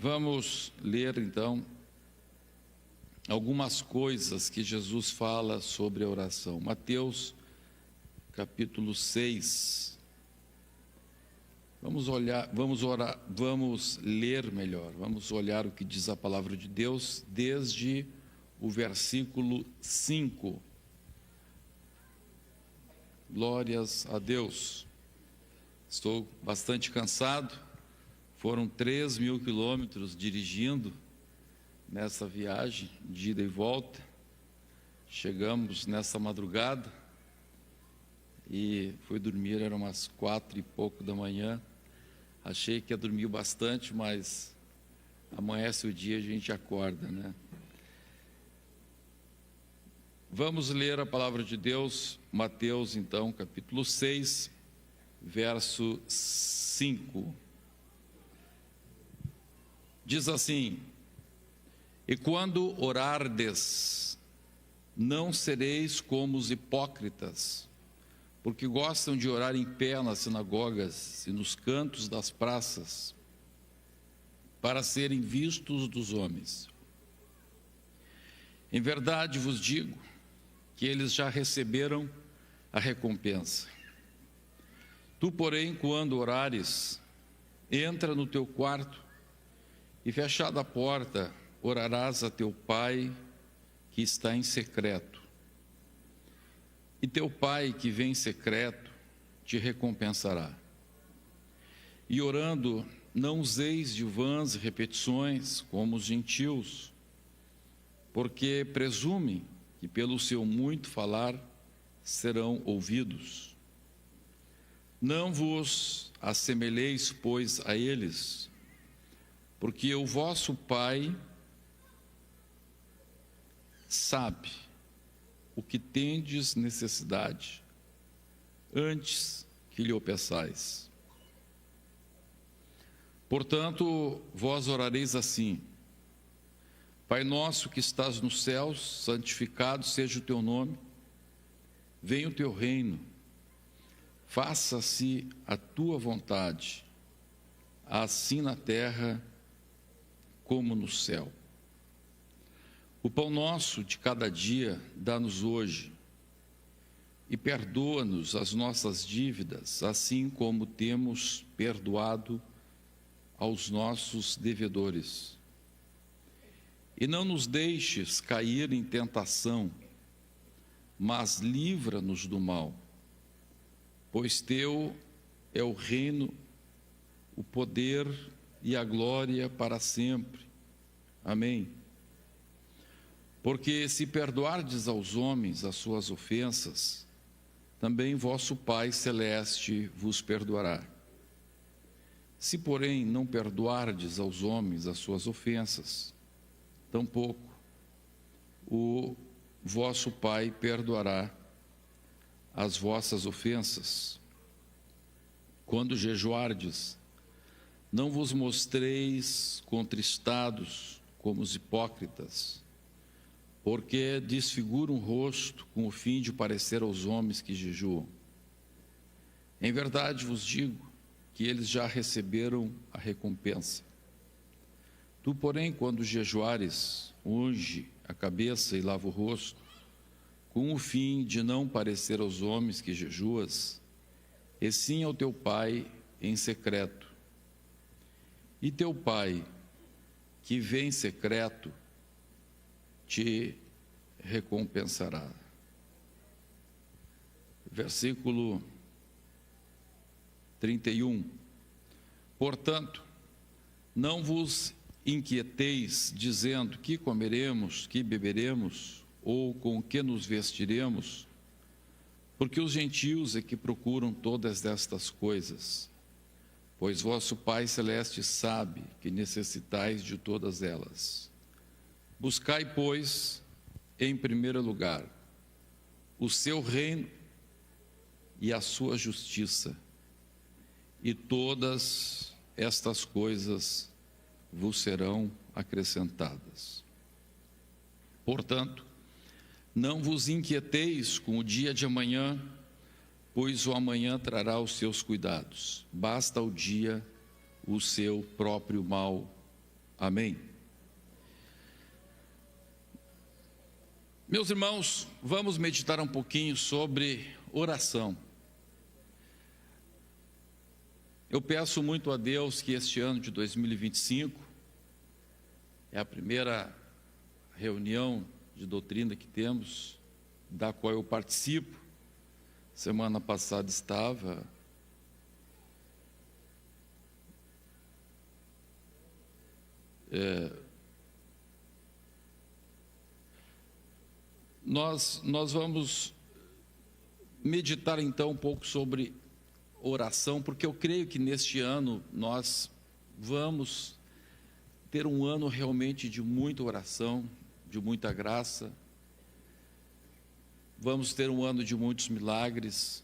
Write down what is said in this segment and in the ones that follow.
Vamos ler então algumas coisas que Jesus fala sobre a oração. Mateus capítulo 6. Vamos ler melhor. Vamos olhar o que diz a palavra de Deus desde o versículo 5. Glórias a Deus. Estou bastante cansado. Foram 3.000 quilômetros dirigindo nessa viagem de ida e volta. Chegamos nessa madrugada e fui dormir, eram umas 4 e pouco da manhã. Achei que ia dormir bastante, mas amanhece o dia, a gente acorda, né? Vamos ler a palavra de Deus, Mateus, então, capítulo 6, verso 5. Diz assim: E quando orardes, não sereis como os hipócritas, porque gostam de orar em pé nas sinagogas e nos cantos das praças, para serem vistos dos homens. Em verdade vos digo que eles já receberam a recompensa. Tu, porém, quando orares, entra no teu quarto e, fechada a porta, orarás a teu Pai que está em secreto. E teu Pai que vem em secreto te recompensará. E orando, não useis de vãs repetições como os gentios, porque presumem que pelo seu muito falar serão ouvidos. Não vos assemelheis, pois, a eles, porque o vosso Pai sabe o que tendes necessidade, antes que lhe o peçais. Portanto, vós orareis assim: Pai nosso que estás nos céus, santificado seja o teu nome, venha o teu reino, faça-se a tua vontade, assim na terra como no céu. O pão nosso de cada dia dá-nos hoje, e perdoa-nos as nossas dívidas, assim como temos perdoado aos nossos devedores. E não nos deixes cair em tentação, mas livra-nos do mal, pois teu é o reino, o poder e a glória para sempre. Amém. Porque se perdoardes aos homens as suas ofensas, também vosso Pai Celeste vos perdoará. Se, porém, não perdoardes aos homens as suas ofensas, tampouco o vosso Pai perdoará as vossas ofensas. Quando jejuardes, não vos mostreis contristados como os hipócritas, porque desfiguram o rosto com o fim de parecer aos homens que jejuam. Em verdade vos digo que eles já receberam a recompensa. Tu, porém, quando jejuares, unge a cabeça e lava o rosto, com o fim de não parecer aos homens que jejuas, e sim ao teu Pai em secreto. E teu Pai, que vem em secreto, te recompensará. Versículo 31. Portanto, não vos inquieteis, dizendo: que comeremos, que beberemos, ou com que nos vestiremos, porque os gentios é que procuram todas estas coisas, pois vosso Pai Celeste sabe que necessitais de todas elas. Buscai, pois, em primeiro lugar, o seu reino e a sua justiça, e todas estas coisas vos serão acrescentadas. Portanto, não vos inquieteis com o dia de amanhã, pois o amanhã trará os seus cuidados. Basta ao dia o seu próprio mal. Amém? Meus irmãos, vamos meditar um pouquinho sobre oração. Eu peço muito a Deus que este ano de 2025, é a primeira reunião de doutrina que temos, da qual eu participo. Semana passada estava. Nós vamos meditar então um pouco sobre oração, porque eu creio que neste ano nós vamos ter um ano realmente de muita oração, de muita graça. Vamos ter um ano de muitos milagres.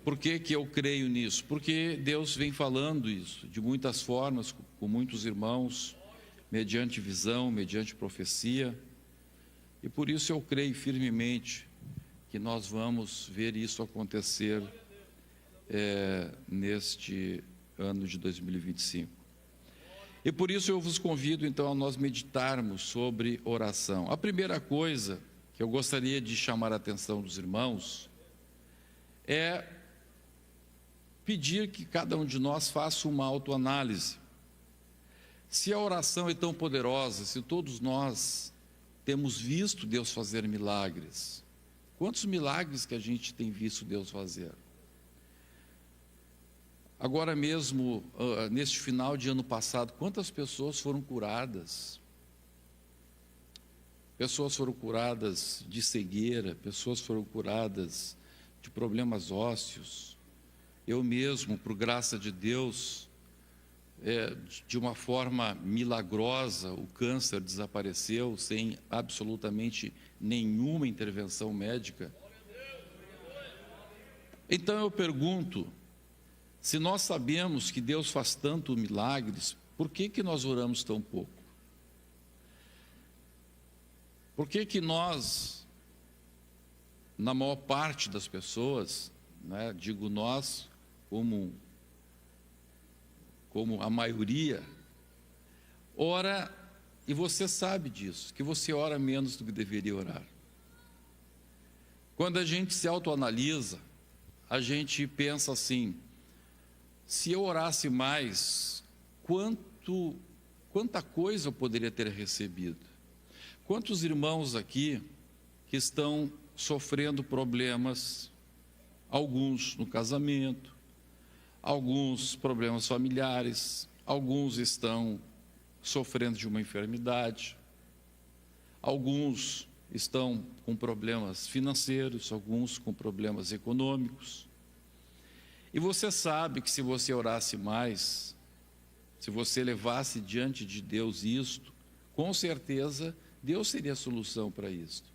Por que que eu creio nisso? Porque Deus vem falando isso de muitas formas, com muitos irmãos, mediante visão, mediante profecia. E por isso eu creio firmemente que nós vamos ver isso acontecer neste ano de 2025. E por isso eu vos convido então a nós meditarmos sobre oração. A primeira coisa que eu gostaria de chamar a atenção dos irmãos é pedir que cada um de nós faça uma autoanálise. Se a oração é tão poderosa, se todos nós temos visto Deus fazer milagres, quantos milagres que a gente tem visto Deus fazer? Agora mesmo, neste final de ano passado, quantas pessoas foram curadas? Pessoas foram curadas de cegueira, pessoas foram curadas de problemas ósseos. Eu mesmo, por graça de Deus, de uma forma milagrosa, o câncer desapareceu sem absolutamente nenhuma intervenção médica. Então eu pergunto, se nós sabemos que Deus faz tantos milagres, por que que nós oramos tão pouco? Por que que nós, na maior parte das pessoas, digo nós, como a maioria, ora, e você sabe disso, que você ora menos do que deveria orar. Quando a gente se autoanalisa, a gente pensa assim, se eu orasse mais, quanta coisa eu poderia ter recebido? Quantos irmãos aqui que estão sofrendo problemas, alguns no casamento, alguns problemas familiares, alguns estão sofrendo de uma enfermidade, alguns estão com problemas financeiros, alguns com problemas econômicos. E você sabe que se você orasse mais, se você levasse diante de Deus isto, com certeza Deus seria a solução para isto.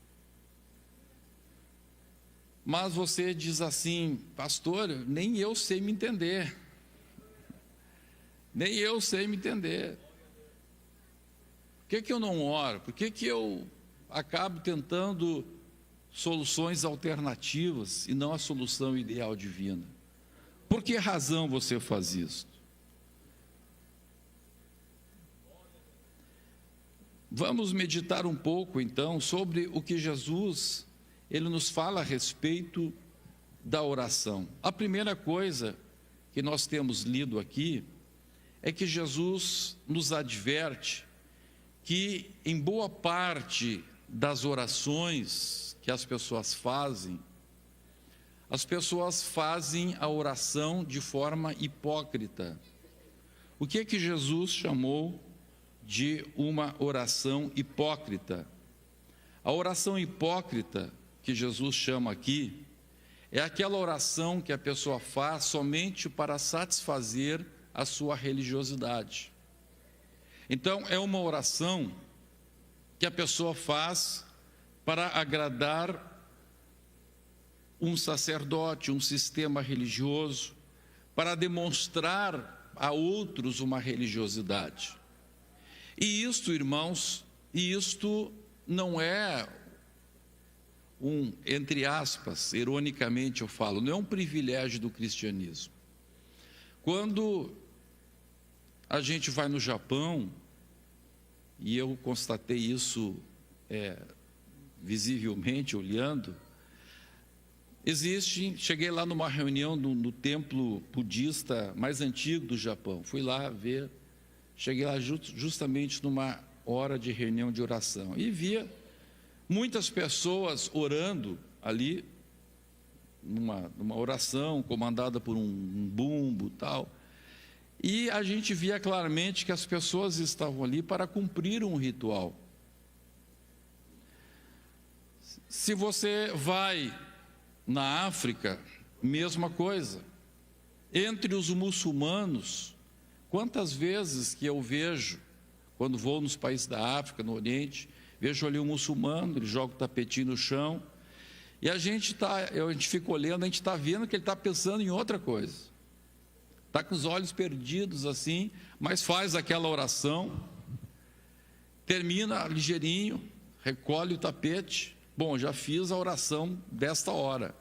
Mas você diz assim, pastor, nem eu sei me entender. Nem eu sei me entender. Por que que eu não oro? Por que que eu acabo tentando soluções alternativas e não a solução ideal divina? Por que razão você faz isso? Vamos meditar um pouco então sobre o que Jesus ele nos fala a respeito da oração. A primeira coisa que nós temos lido aqui é que Jesus nos adverte que em boa parte das orações que as pessoas fazem a oração de forma hipócrita. O que é que Jesus chamou de uma oração hipócrita? A oração hipócrita que Jesus chama aqui é aquela oração que a pessoa faz somente para satisfazer a sua religiosidade. Então, é uma oração que a pessoa faz para agradar um sacerdote, um sistema religioso, para demonstrar a outros uma religiosidade. E isto, irmãos, isto não é entre aspas, ironicamente eu falo, não é um privilégio do cristianismo. Quando a gente vai no Japão, e eu constatei isso visivelmente, olhando. Cheguei lá numa reunião no templo budista mais antigo do Japão, fui lá ver, cheguei lá justamente numa hora de reunião de oração, e via muitas pessoas orando ali, numa oração comandada por um bumbo tal, e a gente via claramente que as pessoas estavam ali para cumprir um ritual. Se você vai na África, mesma coisa. Entre os muçulmanos, quantas vezes que eu vejo, quando vou nos países da África, no Oriente, vejo ali um muçulmano, ele joga o tapetinho no chão, e a gente fica olhando, a gente está vendo que ele está pensando em outra coisa. Está com os olhos perdidos assim, mas faz aquela oração, termina ligeirinho, recolhe o tapete. Bom, já fiz a oração desta hora.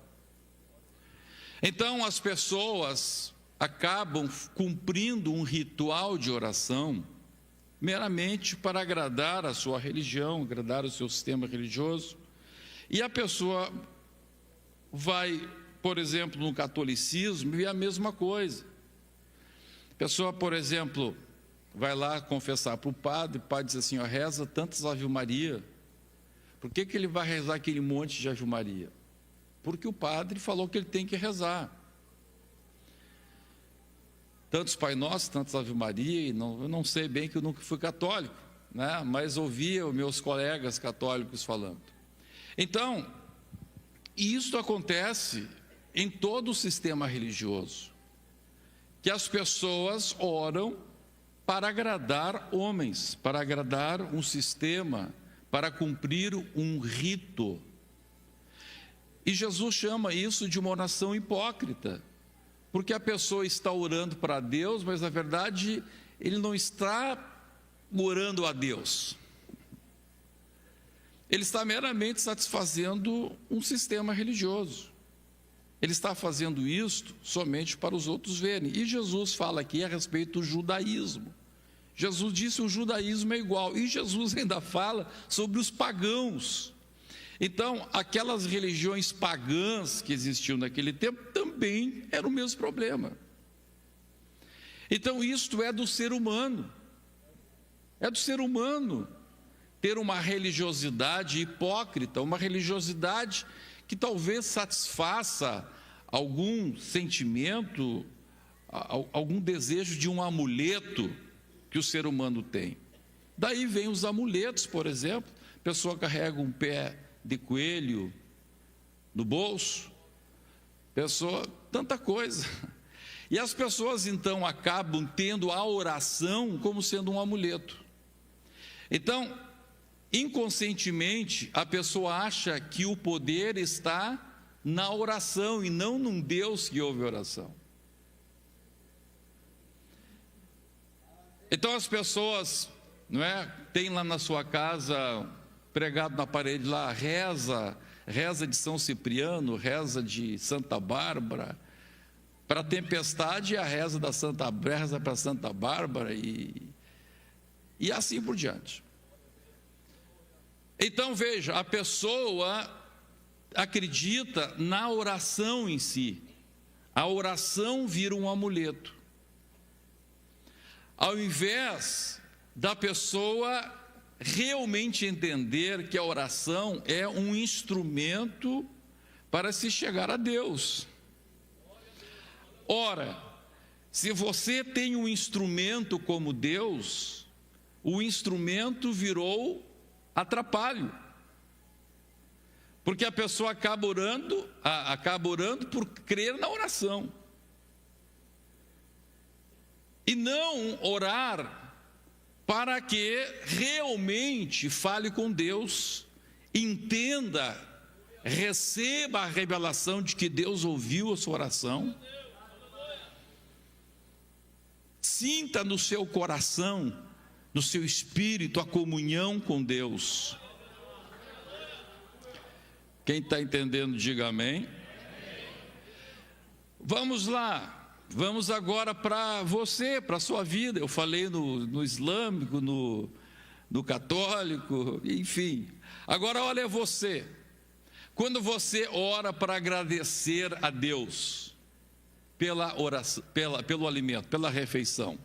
Então as pessoas acabam cumprindo um ritual de oração meramente para agradar a sua religião, agradar o seu sistema religioso. E a pessoa vai, por exemplo, no catolicismo, e é a mesma coisa. A pessoa, por exemplo, vai lá confessar para o padre diz assim, reza tantas Ave Maria. Por que ele vai rezar aquele monte de Ave Maria? Porque o padre falou que ele tem que rezar. Tantos Pai Nosso, tantos Ave Maria, eu não sei bem, que eu nunca fui católico, né? Mas ouvia os meus colegas católicos falando. Então, isso acontece em todo o sistema religioso, que as pessoas oram para agradar homens, para agradar um sistema, para cumprir um rito. E Jesus chama isso de uma oração hipócrita, porque a pessoa está orando para Deus, mas na verdade ele não está orando a Deus. Ele está meramente satisfazendo um sistema religioso. Ele está fazendo isto somente para os outros verem. E Jesus fala aqui a respeito do judaísmo. Jesus disse que o judaísmo é igual, e Jesus ainda fala sobre os pagãos. Então, aquelas religiões pagãs que existiam naquele tempo também era o mesmo problema. Então, isto é do ser humano. É do ser humano ter uma religiosidade hipócrita, uma religiosidade que talvez satisfaça algum sentimento, algum desejo de um amuleto que o ser humano tem. Daí vem os amuletos, por exemplo. A pessoa carrega um pé de coelho no bolso, tanta coisa. E as pessoas então acabam tendo a oração como sendo um amuleto. Então, inconscientemente, a pessoa acha que o poder está na oração e não num Deus que ouve a oração. Então as pessoas, tem lá na sua casa, pregado na parede lá, reza de São Cipriano, reza de Santa Bárbara. Para a tempestade, a reza para Santa Bárbara e assim por diante. Então veja, a pessoa acredita na oração em si. A oração vira um amuleto. Ao invés da pessoa realmente entender que a oração é um instrumento para se chegar a Deus. Ora, se você tem um instrumento como Deus, o instrumento virou atrapalho. Porque a pessoa acaba orando por crer na oração. E não orar para que realmente fale com Deus, entenda, receba a revelação de que Deus ouviu a sua oração, sinta no seu coração, no seu espírito, a comunhão com Deus. Quem está entendendo, diga amém. Vamos lá. vamos agora para você, para a sua vida. Eu falei no islâmico, no católico, enfim. Agora olha você. Quando você ora para agradecer a Deus pela oração, pelo alimento, pela refeição,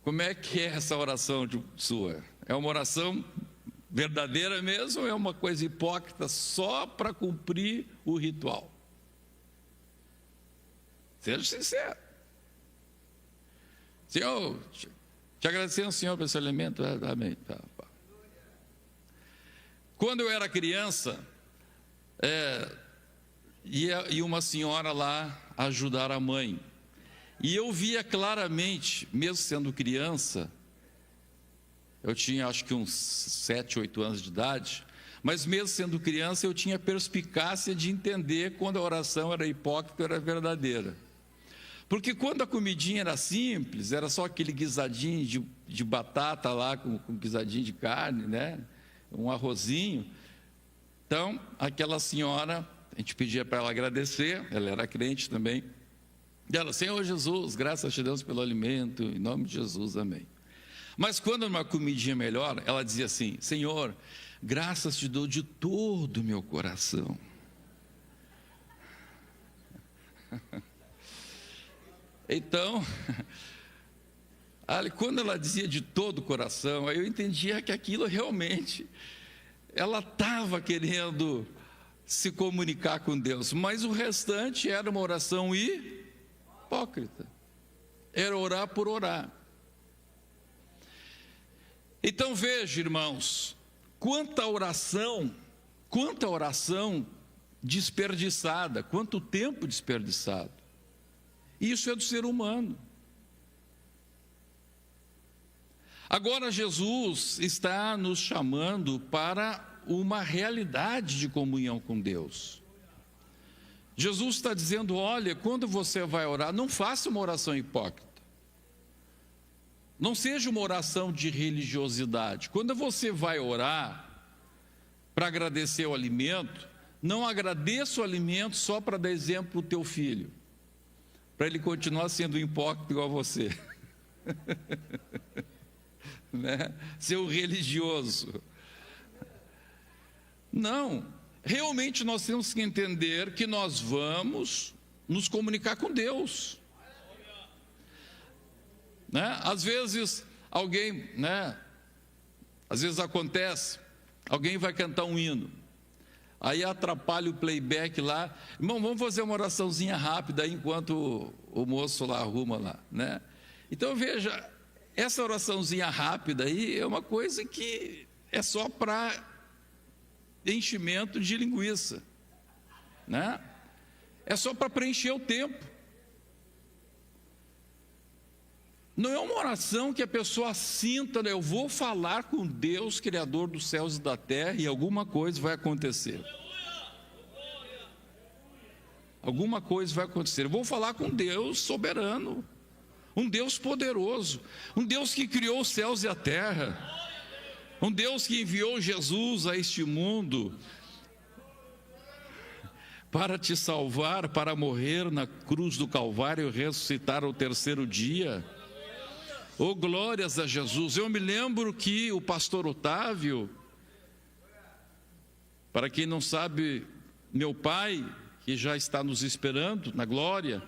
como é que é essa oração sua? É uma oração verdadeira mesmo ou é uma coisa hipócrita só para cumprir o ritual? Seja sincero. Senhor, te agradecemos, Senhor, por esse alimento. Amém. Quando eu era criança, ia uma senhora lá ajudar a mãe. E eu via claramente, mesmo sendo criança, eu tinha acho que uns 7, 8 anos de idade, mas mesmo sendo criança eu tinha perspicácia de entender quando a oração era hipócrita ou era verdadeira. Porque quando a comidinha era simples, era só aquele guisadinho de batata lá com guisadinho de carne, né? Um arrozinho. Então, aquela senhora, a gente pedia para ela agradecer, ela era crente também. E ela, Senhor Jesus, graças a Deus pelo alimento, em nome de Jesus, amém. Mas quando era uma comidinha melhor, ela dizia assim, Senhor, graças te dou de todo o meu coração. Então, quando ela dizia de todo o coração, aí eu entendia que aquilo realmente, ela estava querendo se comunicar com Deus, mas o restante era uma oração hipócrita, era orar por orar. Então veja, irmãos, quanta oração desperdiçada, quanto tempo desperdiçado. Isso é do ser humano. Agora Jesus está nos chamando para uma realidade de comunhão com Deus. Jesus está dizendo, olha, quando você vai orar, não faça uma oração hipócrita. Não seja uma oração de religiosidade. Quando você vai orar para agradecer o alimento, não agradeça o alimento só para dar exemplo para o teu filho, para ele continuar sendo hipócrita igual a você. Né? Ser um religioso. Não, realmente nós temos que entender que nós vamos nos comunicar com Deus. Né? Às vezes alguém, às vezes acontece, alguém vai cantar um hino, aí atrapalha o playback lá, irmão, vamos fazer uma oraçãozinha rápida aí enquanto o moço lá arruma lá, né? Então veja, essa oraçãozinha rápida aí é uma coisa que é só para enchimento de linguiça, né? É só para preencher o tempo. Não é uma oração que a pessoa sinta, eu vou falar com Deus, Criador dos céus e da terra, e alguma coisa vai acontecer. Alguma coisa vai acontecer. Eu vou falar com Deus soberano, um Deus poderoso, um Deus que criou os céus e a terra, um Deus que enviou Jesus a este mundo para te salvar, para morrer na cruz do Calvário e ressuscitar ao terceiro dia. Oh, glórias a Jesus. Eu me lembro que o pastor Otávio, para quem não sabe, meu pai, que já está nos esperando na glória,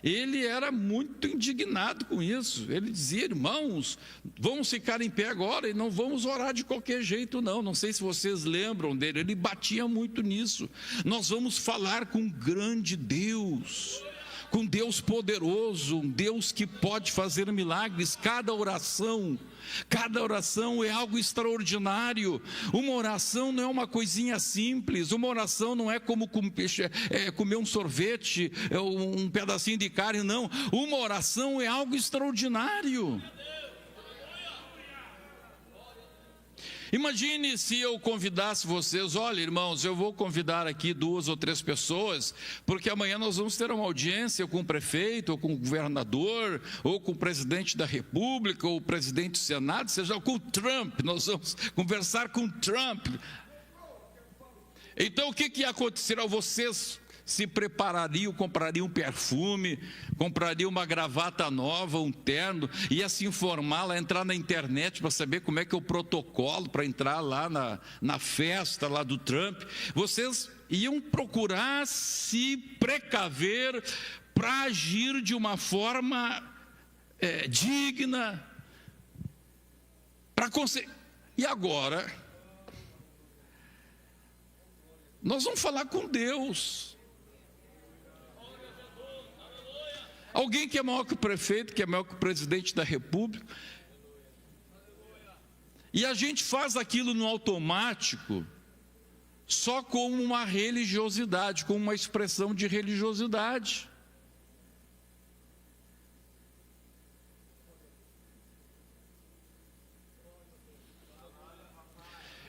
ele era muito indignado com isso. Ele dizia, irmãos, vamos ficar em pé agora e não vamos orar de qualquer jeito não. Não sei se vocês lembram dele, ele batia muito nisso. Nós vamos falar com um grande Deus, com Deus poderoso, um Deus que pode fazer milagres. Cada oração é algo extraordinário. Uma oração não é uma coisinha simples. Uma oração não é como comer um sorvete, um pedacinho de carne, não. Uma oração é algo extraordinário. Imagine se eu convidasse vocês, olha irmãos, eu vou convidar aqui 2 ou 3 pessoas, porque amanhã nós vamos ter uma audiência com o prefeito, ou com o governador, ou com o presidente da república, ou o presidente do Senado, seja com o Trump, nós vamos conversar com o Trump. Então o que acontecerá? Vocês se preparariam, comprariam um perfume, comprariam uma gravata nova, um terno, ia se informar lá, entrar na internet para saber como é que é o protocolo para entrar lá na festa lá do Trump. Vocês iam procurar se precaver para agir de uma forma digna, e agora nós vamos falar com Deus. Alguém que é maior que o prefeito, que é maior que o presidente da República, e a gente faz aquilo no automático, só como uma religiosidade, como uma expressão de religiosidade.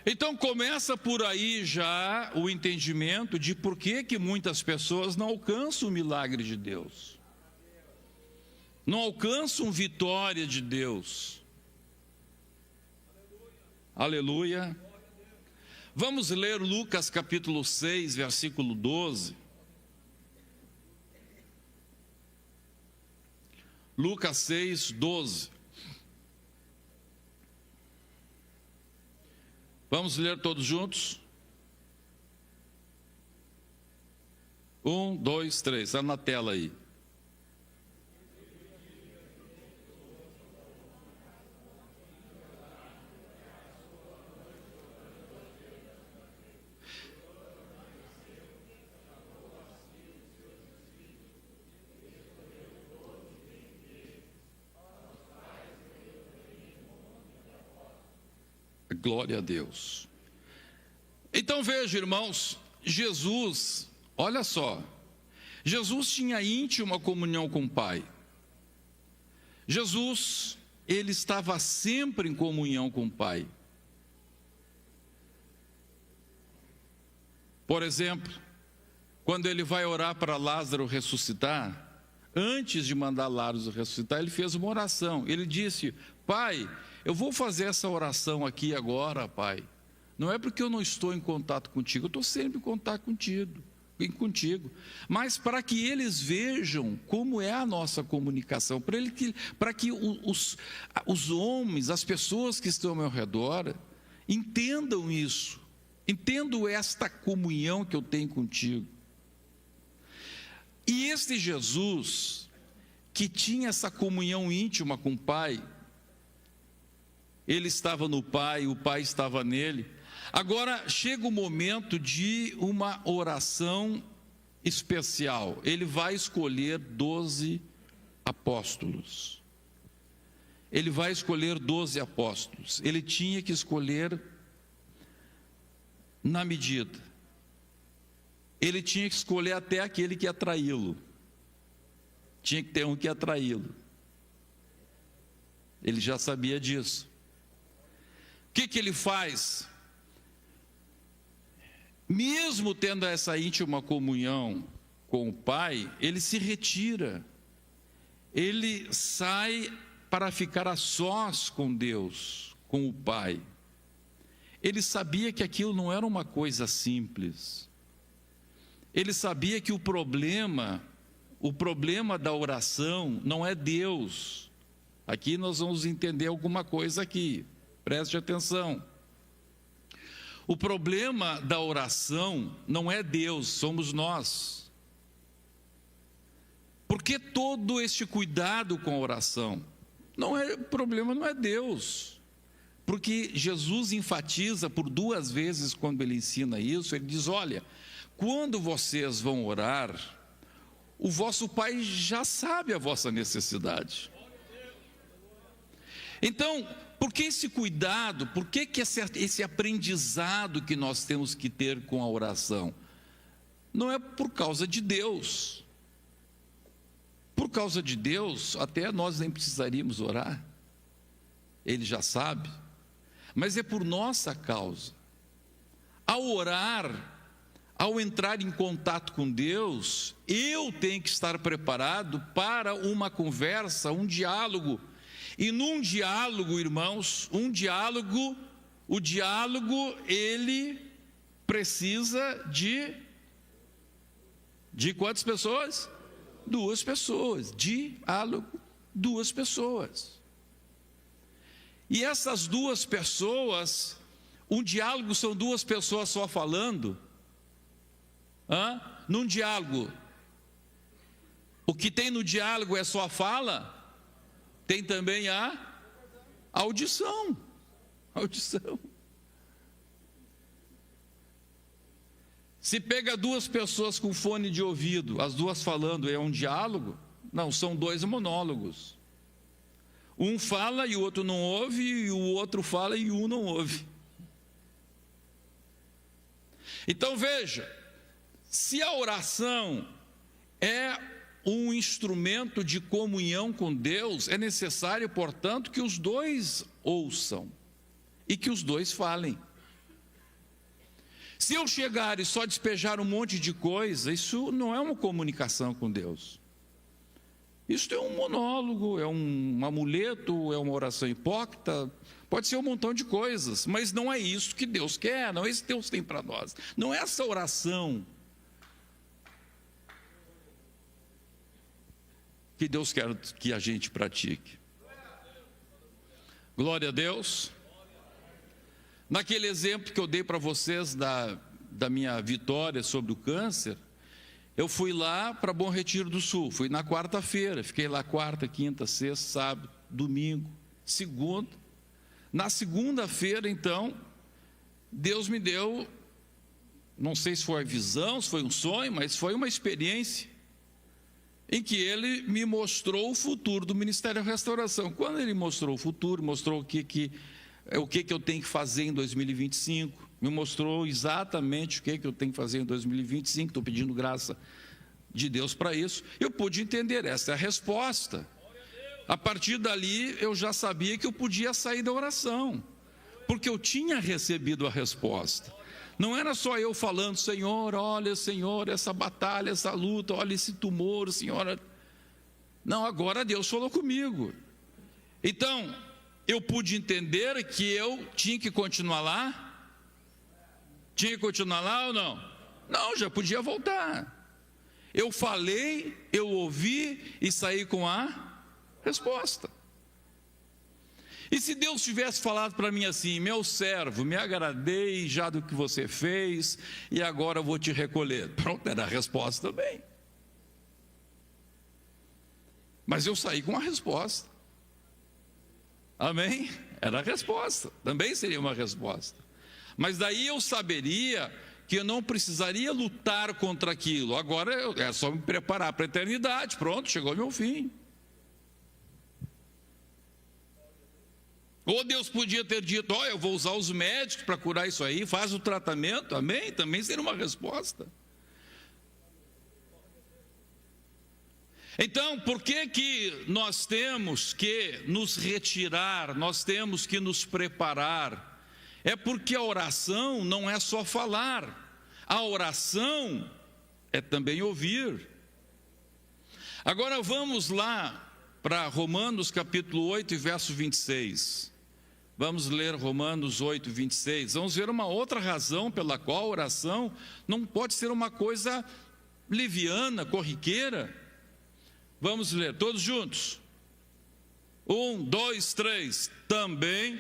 Então começa por aí já o entendimento de por que muitas pessoas não alcançam o milagre de Deus, não alcançam vitória de Deus. Aleluia. Vamos ler Lucas capítulo 6, versículo 12. Lucas 6, 12. Vamos ler todos juntos? 1, 2, 3, está na tela aí. Glória a Deus. Então veja, irmãos, Jesus, olha só, Jesus tinha íntima comunhão com o Pai. Jesus, ele estava sempre em comunhão com o Pai. Por exemplo, quando ele vai orar para Lázaro ressuscitar, antes de mandar Lázaro ressuscitar, ele fez uma oração. Ele disse: Pai, eu vou fazer essa oração aqui agora, Pai. Não é porque eu não estou em contato contigo, eu estou sempre em contato contigo. Mas para que eles vejam como é a nossa comunicação, para que os homens, as pessoas que estão ao meu redor, entendam isso, entendam esta comunhão que eu tenho contigo. E este Jesus, que tinha essa comunhão íntima com o Pai, ele estava no Pai, o Pai estava nele. Agora chega o momento de uma oração especial. Ele vai escolher 12 apóstolos. Ele vai escolher 12 apóstolos. Ele tinha que escolher na medida. Ele tinha que escolher até aquele que ia traí-lo. Tinha que ter um que ia traí-lo. Ele já sabia disso. O que ele faz? Mesmo tendo essa íntima comunhão com o Pai, ele se retira. Ele sai para ficar a sós com Deus, com o Pai. Ele sabia que aquilo não era uma coisa simples. Ele sabia que o problema da oração não é Deus. Aqui nós vamos entender alguma coisa aqui. Preste atenção. O problema da oração não é Deus, somos nós. Por que todo este cuidado com a oração? O problema não é Deus. Porque Jesus enfatiza por 2 vezes quando ele ensina isso, ele diz: olha, quando vocês vão orar, o vosso Pai já sabe a vossa necessidade. Então, por que esse cuidado, por que esse aprendizado que nós temos que ter com a oração? Não é por causa de Deus. Por causa de Deus, até nós nem precisaríamos orar. Ele já sabe. Mas é por nossa causa. Ao orar, ao entrar em contato com Deus, eu tenho que estar preparado para uma conversa, um diálogo. E num diálogo, irmãos, o diálogo, ele precisa de De quantas pessoas? 2 pessoas. Diálogo, 2 pessoas. E essas 2 pessoas, um diálogo são 2 pessoas só falando. Num diálogo, o que tem no diálogo é só a fala? Tem também a audição. Audição. Se pega 2 pessoas com fone de ouvido, as 2 falando, é um diálogo? Não, são 2 monólogos. Um fala e o outro não ouve, e o outro fala e um não ouve. Então veja, se a oração é um instrumento de comunhão com Deus, é necessário, portanto, que os 2 ouçam e que os 2 falem. Se eu chegar e só despejar um monte de coisa, isso não é uma comunicação com Deus. Isso é um monólogo, é um amuleto, é uma oração hipócrita, pode ser um montão de coisas, mas não é isso que Deus quer, não é isso que Deus tem para nós. Não é essa oração que Deus quer que a gente pratique. Glória a Deus. Naquele exemplo que eu dei para vocês da minha vitória sobre o câncer, eu fui lá para Bom Retiro do Sul, fui na quarta-feira, fiquei lá quarta, quinta, sexta, sábado, domingo, segunda. Na segunda-feira, então, Deus me deu, não sei se foi visão, se foi um sonho, mas foi uma experiência em que Ele me mostrou o futuro do Ministério da Restauração. Quando Ele mostrou o futuro, mostrou o que eu tenho que fazer em 2025, me mostrou exatamente o que eu tenho que fazer em 2025, estou pedindo graça de Deus para isso, eu pude entender, essa é a resposta. A partir dali, eu já sabia que eu podia sair da oração, porque eu tinha recebido a resposta. Não era só eu falando, Senhor, olha, Senhor, essa batalha, essa luta, olha esse tumor, Senhor. Não, agora Deus falou comigo. Então, eu pude entender que eu tinha que continuar lá. Tinha que continuar lá ou não? Não, já podia voltar. Eu falei, eu ouvi e saí com a resposta. E se Deus tivesse falado para mim assim, meu servo, me agradei já do que você fez e agora eu vou te recolher. Pronto, era a resposta também. Mas eu saí com a resposta. Amém? Era a resposta, também seria uma resposta. Mas daí eu saberia que eu não precisaria lutar contra aquilo. Agora é só me preparar para a eternidade. Pronto, chegou meu fim. Ou Deus podia ter dito, eu vou usar os médicos para curar isso aí, faz o tratamento, amém? Também seria uma resposta. Então, por que nós temos que nos retirar, nós temos que nos preparar? É porque a oração não é só falar, a oração é também ouvir. Agora vamos lá para Romanos capítulo 8 e verso 26. Vamos ler Romanos 8, 26. Vamos ver uma outra razão pela qual a oração não pode ser uma coisa leviana, corriqueira. Vamos ler todos juntos. 1, 2, 3. Também.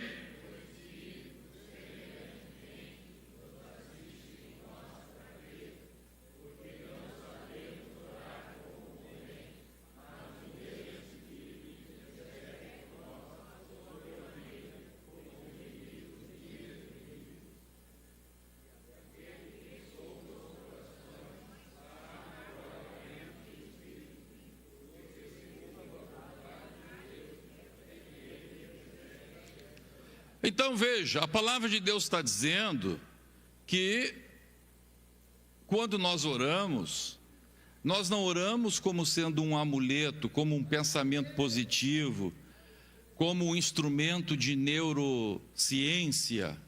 Então veja, a palavra de Deus está dizendo que quando nós oramos, nós não oramos como sendo um amuleto, como um pensamento positivo, como um instrumento de neurociência,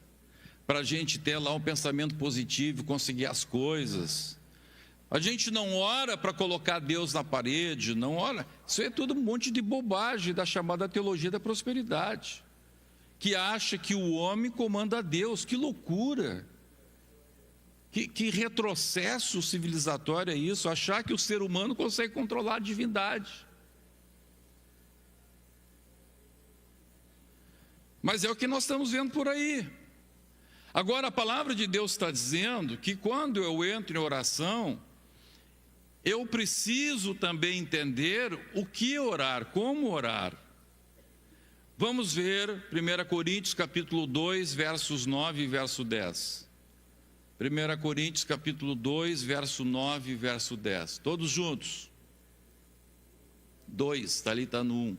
para a gente ter lá um pensamento positivo, conseguir as coisas. A gente não ora para colocar Deus na parede, não ora. Isso é tudo um monte de bobagem da chamada teologia da prosperidade, que acha que o homem comanda a Deus. Que loucura! Que retrocesso civilizatório é isso? Achar que o ser humano consegue controlar a divindade. Mas é o que nós estamos vendo por aí. Agora, a palavra de Deus está dizendo que quando eu entro em oração, eu preciso também entender o que orar, como orar. Vamos ver 1 Coríntios capítulo 2, versos 9 e verso 10. 1 Coríntios capítulo 2, verso 9 e verso 10. Todos juntos. 2, está ali, está no 1.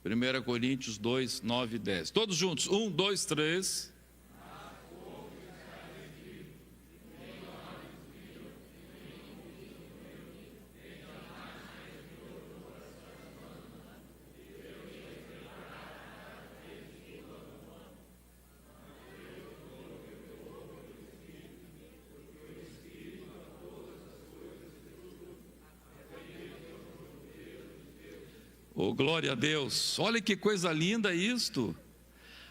1 Coríntios 2, 9 e 10. Todos juntos. 1, 2, 3. Oh, glória a Deus, olha que coisa linda isto.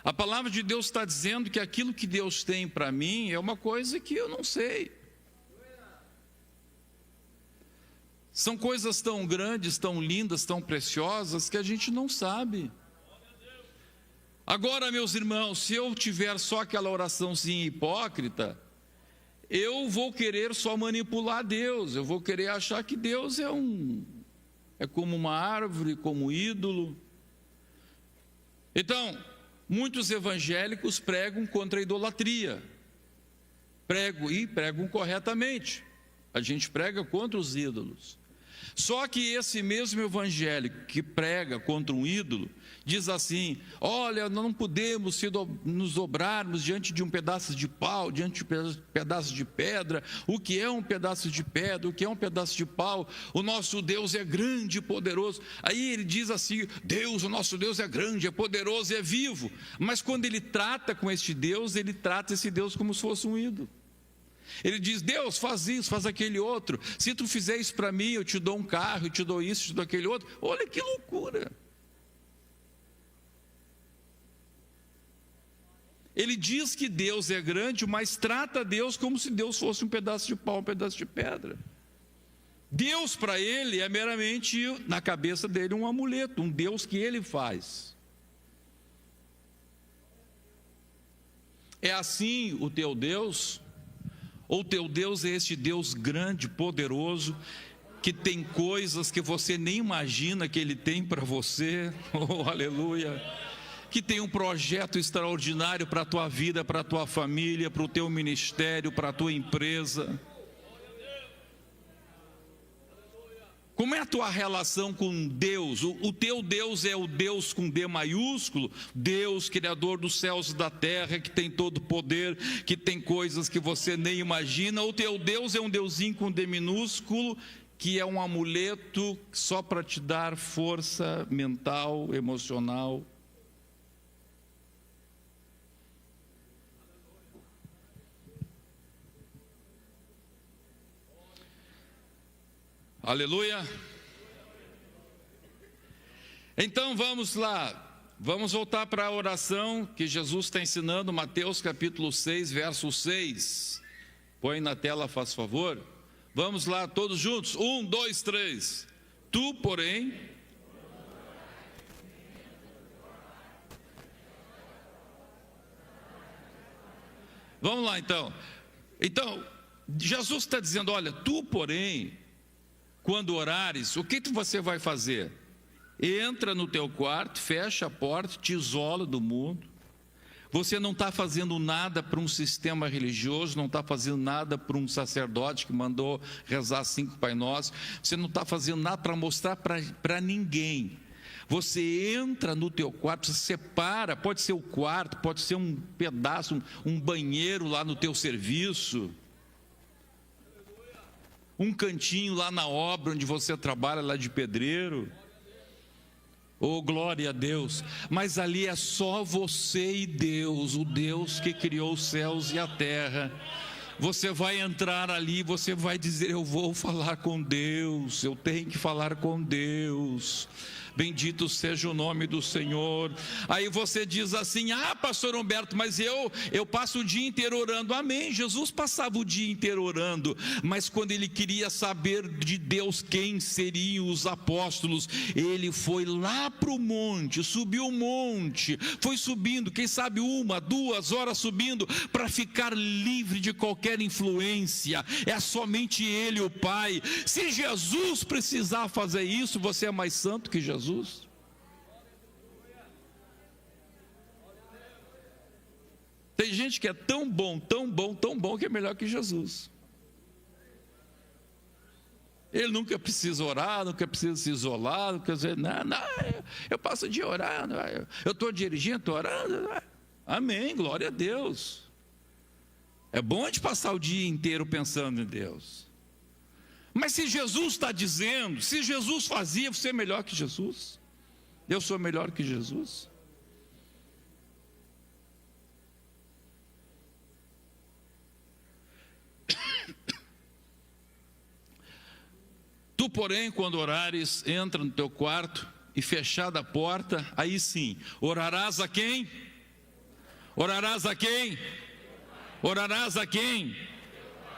A palavra de Deus está dizendo que aquilo que Deus tem para mim é uma coisa que eu não sei. São coisas tão grandes, tão lindas, tão preciosas que a gente não sabe. Agora, meus irmãos, se eu tiver só aquela oraçãozinha hipócrita, eu vou querer só manipular Deus, eu vou querer achar que Deus é como uma árvore, como ídolo. Então, muitos evangélicos pregam contra a idolatria. Pregam corretamente. A gente prega contra os ídolos. Só que esse mesmo evangélico que prega contra um ídolo, diz assim: olha, não podemos nos dobrarmos diante de um pedaço de pau, diante de um pedaço de pedra. O que é um pedaço de pedra? O que é um pedaço de pau? O nosso Deus é grande e poderoso. Aí ele diz assim: Deus, o nosso Deus é grande, é poderoso e é vivo. Mas quando ele trata com este Deus, ele trata esse Deus como se fosse um ídolo. Ele diz: Deus, faz isso, faz aquele outro. Se tu fizer isso para mim, eu te dou um carro, eu te dou isso, eu te dou aquele outro. Olha que loucura. Ele diz que Deus é grande, mas trata Deus como se Deus fosse um pedaço de pau, um pedaço de pedra. Deus para ele é meramente, na cabeça dele, um amuleto, um Deus que ele faz. É assim o teu Deus? Ou teu Deus é este Deus grande, poderoso, que tem coisas que você nem imagina que Ele tem para você? Oh, aleluia! Que tem um projeto extraordinário para a tua vida, para a tua família, para o teu ministério, para a tua empresa. Como é a tua relação com Deus? O teu Deus é o Deus com D maiúsculo, Deus, Criador dos céus e da terra, que tem todo o poder, que tem coisas que você nem imagina. Ou o teu Deus é um deusinho com D minúsculo, que é um amuleto só para te dar força mental, emocional. Aleluia. Então vamos lá, vamos voltar para a oração que Jesus está ensinando, Mateus capítulo 6, verso 6. Põe na tela, faz favor. Vamos lá, todos juntos. 1, 2, 3. Tu, porém... Vamos lá então. Então, Jesus está dizendo: olha, tu, porém, quando orares, o que você vai fazer? Entra no teu quarto, fecha a porta, te isola do mundo. Você não está fazendo nada para um sistema religioso, não está fazendo nada para um sacerdote que mandou rezar 5 Pai Nosso. Você não está fazendo nada para mostrar para ninguém. Você entra no teu quarto, você separa, pode ser o quarto, pode ser um pedaço, um banheiro lá no teu serviço, um cantinho lá na obra onde você trabalha, lá de pedreiro. Oh, glória a Deus. Mas ali é só você e Deus, o Deus que criou os céus e a terra. Você vai entrar ali, você vai dizer: eu vou falar com Deus, eu tenho que falar com Deus. bendito seja o nome do Senhor. Aí você diz assim: ah, pastor Humberto, mas eu passo o dia inteiro orando. Amém, Jesus passava o dia inteiro orando, mas quando ele queria saber de Deus quem seriam os apóstolos, ele foi lá para o monte, subiu o monte, foi subindo, quem sabe 1, 2 horas subindo, para ficar livre de qualquer influência. É somente ele, o Pai. Se Jesus precisar fazer isso, você é mais santo que Jesus? Tem gente que é tão bom, que é melhor que Jesus. Ele nunca precisa orar, nunca precisa se isolar, nunca dizer, não, eu passo o dia orando, eu estou dirigindo, estou orando. Amém, glória a Deus. É bom a gente passar o dia inteiro pensando em Deus. Mas se Jesus está dizendo, se Jesus fazia, você é melhor que Jesus? Eu sou melhor que Jesus? Tu, porém, quando orares, entra no teu quarto e fechada a porta, aí sim, orarás a quem? Orarás a quem? Orarás a quem?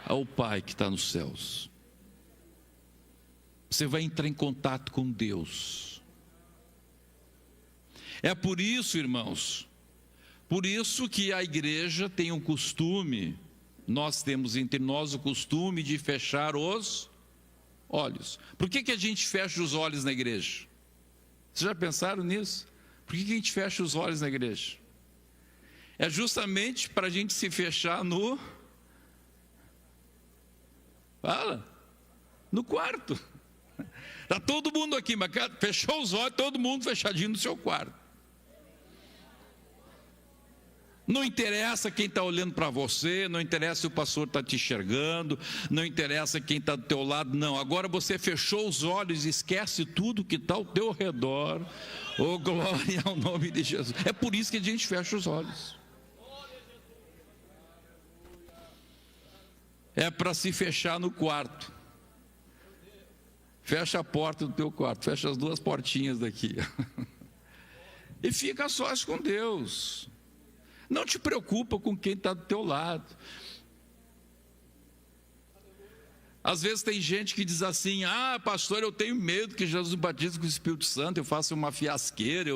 Ao Pai que está nos céus. Você vai entrar em contato com Deus. É por isso, irmãos, por isso que a igreja tem um costume, nós temos entre nós o costume de fechar os olhos. Por que a gente fecha os olhos na igreja? Vocês já pensaram nisso? Por que a gente fecha os olhos na igreja? É justamente para a gente se fechar no quarto. Está todo mundo aqui, mas fechou os olhos, todo mundo fechadinho no seu quarto. Não interessa quem está olhando para você, não interessa se o pastor está te enxergando, não interessa quem está do teu lado, não. Agora você fechou os olhos e esquece tudo que está ao teu redor. Oh, glória ao nome de Jesus. É por isso que a gente fecha os olhos. É para se fechar no quarto. Fecha a porta do teu quarto, fecha as 2 portinhas daqui. E fica a sós com Deus. Não te preocupa com quem está do teu lado. Às vezes tem gente que diz assim: ah, pastor, eu tenho medo que Jesus me batize com o Espírito Santo, eu faço uma fiasqueira,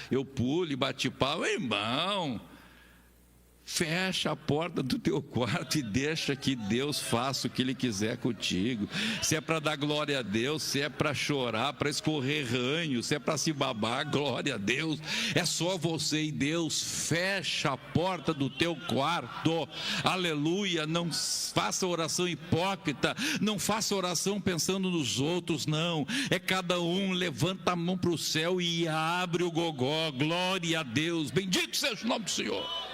eu pule, bate pau. Irmão, fecha a porta do teu quarto e deixa que Deus faça o que Ele quiser contigo. Se é para dar glória a Deus, se é para chorar, para escorrer ranho, se é para se babar, glória a Deus. É só você e Deus. Fecha a porta do teu quarto. Aleluia. Não faça oração hipócrita, não faça oração pensando nos outros, não. É cada um levanta a mão para o céu e abre o gogó. Glória a Deus. Bendito seja o nome do Senhor.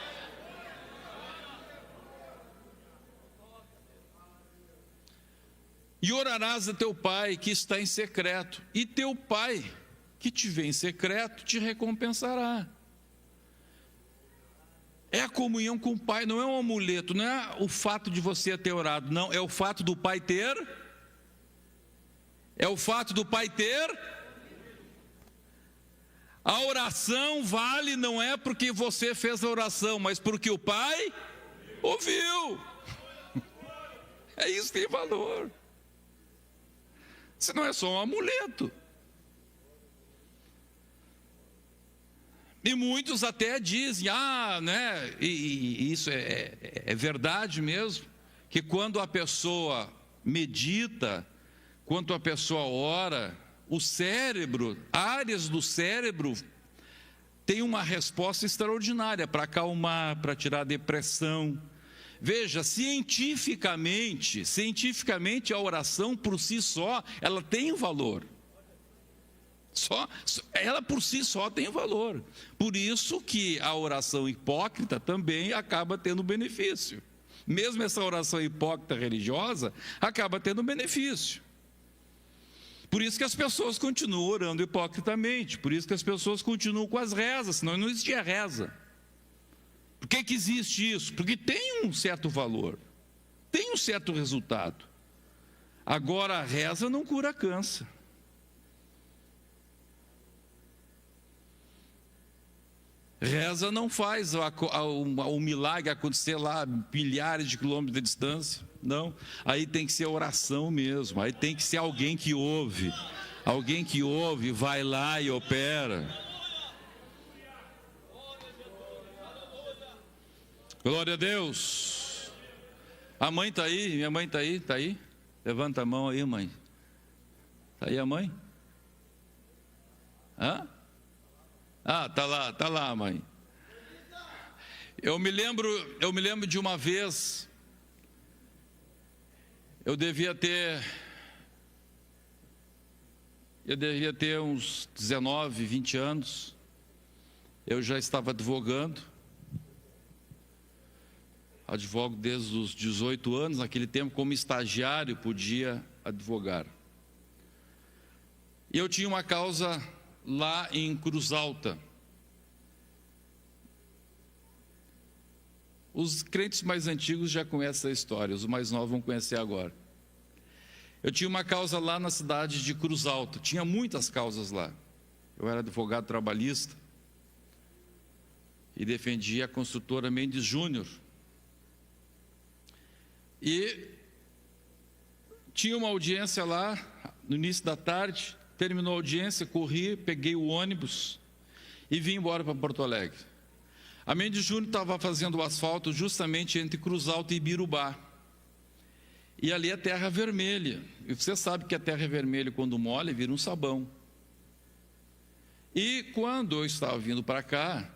E orarás a teu Pai que está em secreto, e teu Pai que te vê em secreto te recompensará. É a comunhão com o Pai, não é um amuleto, não é o fato de você ter orado, não, é o fato do Pai ter. É o fato do Pai ter. A oração vale não é porque você fez a oração, mas porque o Pai ouviu. É isso que tem valor. Senão é só um amuleto. E muitos até dizem, né? E isso é verdade mesmo, que quando a pessoa medita, quando a pessoa ora, o cérebro, áreas do cérebro, tem uma resposta extraordinária para acalmar, para tirar a depressão. Veja, cientificamente a oração por si só, ela tem valor. Ela por si só tem valor. Por isso que a oração hipócrita também acaba tendo benefício. Mesmo essa oração hipócrita religiosa acaba tendo benefício. Por isso que as pessoas continuam orando hipocritamente. Por isso que as pessoas continuam com as rezas, senão não existia reza. Por que existe isso? Porque tem um certo valor, tem um certo resultado. Agora a reza não cura câncer. Reza não faz o milagre acontecer lá milhares de quilômetros de distância. Não, aí tem que ser oração mesmo. Aí tem que ser alguém que ouve. Alguém que ouve, vai lá e opera. Glória a Deus. A mãe está aí, minha mãe está aí, está aí? Levanta a mão aí, mãe. Está aí a mãe? Hã? Ah, tá lá, mãe. Eu me lembro de uma vez, eu devia ter uns 19, 20 anos. Eu já estava advogando. Advogo desde os 18 anos, naquele tempo como estagiário podia advogar. E eu tinha uma causa lá em Cruz Alta. Os crentes mais antigos já conhecem essa história, os mais novos vão conhecer agora. Eu tinha uma causa lá na cidade de Cruz Alta, tinha muitas causas lá. Eu era advogado trabalhista e defendia a construtora Mendes Júnior. E tinha uma audiência lá, no início da tarde, terminou a audiência, corri, peguei o ônibus e vim embora para Porto Alegre. A Mendes Júnior estava fazendo o asfalto justamente entre Cruz Alta e Ibirubá. E ali é terra vermelha. E você sabe que a terra vermelha, quando molha, vira um sabão. E quando eu estava vindo para cá,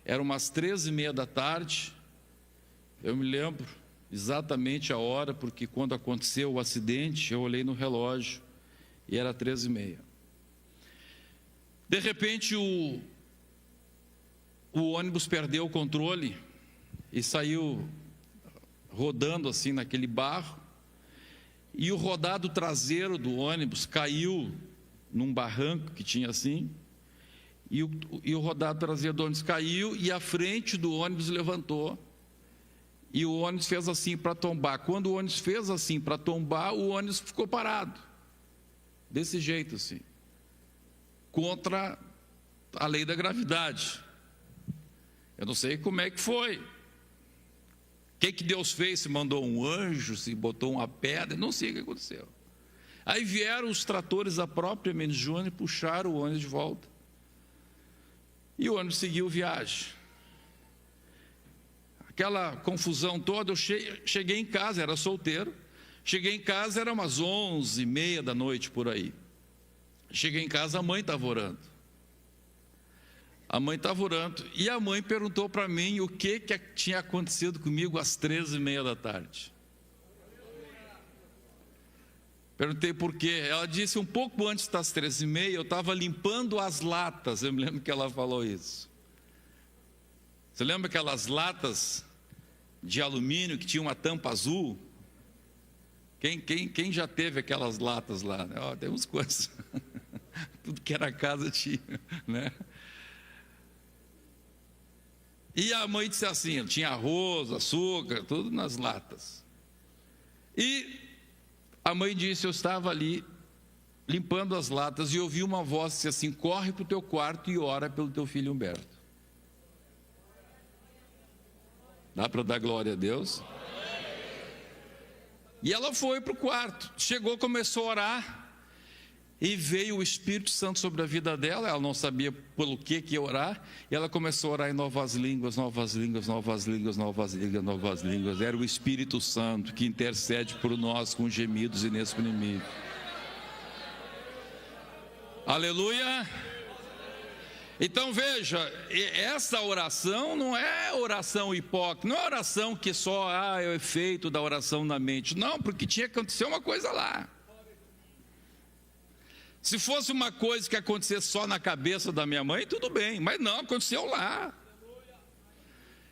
eram umas 13h30 da tarde, eu me lembro exatamente a hora, porque quando aconteceu o acidente, eu olhei no relógio e era 13h30. De repente o ônibus perdeu o controle e saiu rodando assim naquele barro, e o rodado traseiro do ônibus caiu num barranco que tinha assim, e o rodado traseiro do ônibus caiu, e a frente do ônibus levantou, e o ônibus fez assim para tombar. Quando o ônibus fez assim para tombar, o ônibus ficou parado, desse jeito assim, contra a lei da gravidade. Eu não sei como é que foi. O que Deus fez? Se mandou um anjo, se botou uma pedra, não sei o que aconteceu. Aí vieram os tratores da própria Mendes Júnior e puxaram o ônibus de volta. E o ônibus seguiu viagem. Aquela confusão toda, eu cheguei em casa, era solteiro. Cheguei em casa, era umas 11h30 da noite, por aí. Cheguei em casa, a mãe estava orando. A mãe estava orando, e a mãe perguntou para mim o que tinha acontecido comigo às 13h30 da tarde. Perguntei por quê. Ela disse, um pouco antes das 13h30, eu estava limpando as latas. Eu me lembro que ela falou isso. Você lembra aquelas latas de alumínio que tinha uma tampa azul? Quem já teve aquelas latas lá? Tem uns quantos. Tudo que era casa tinha, né? E a mãe disse assim, tinha arroz, açúcar, tudo nas latas. E a mãe disse, eu estava ali limpando as latas e ouvi uma voz que disse assim, corre para o teu quarto e ora pelo teu filho Humberto. Dá para dar glória a Deus? E ela foi para o quarto, chegou, começou a orar. E veio o Espírito Santo sobre a vida dela, ela não sabia pelo que ia orar, e ela começou a orar em novas línguas, novas línguas, novas línguas, novas línguas, novas línguas. Era o Espírito Santo que intercede por nós com gemidos inexprimíveis. Aleluia! Então veja, essa oração não é oração hipócrita, não é oração que só é o efeito da oração na mente, não, porque tinha que acontecer uma coisa lá. Se fosse uma coisa que acontecesse só na cabeça da minha mãe, tudo bem, mas não, aconteceu lá.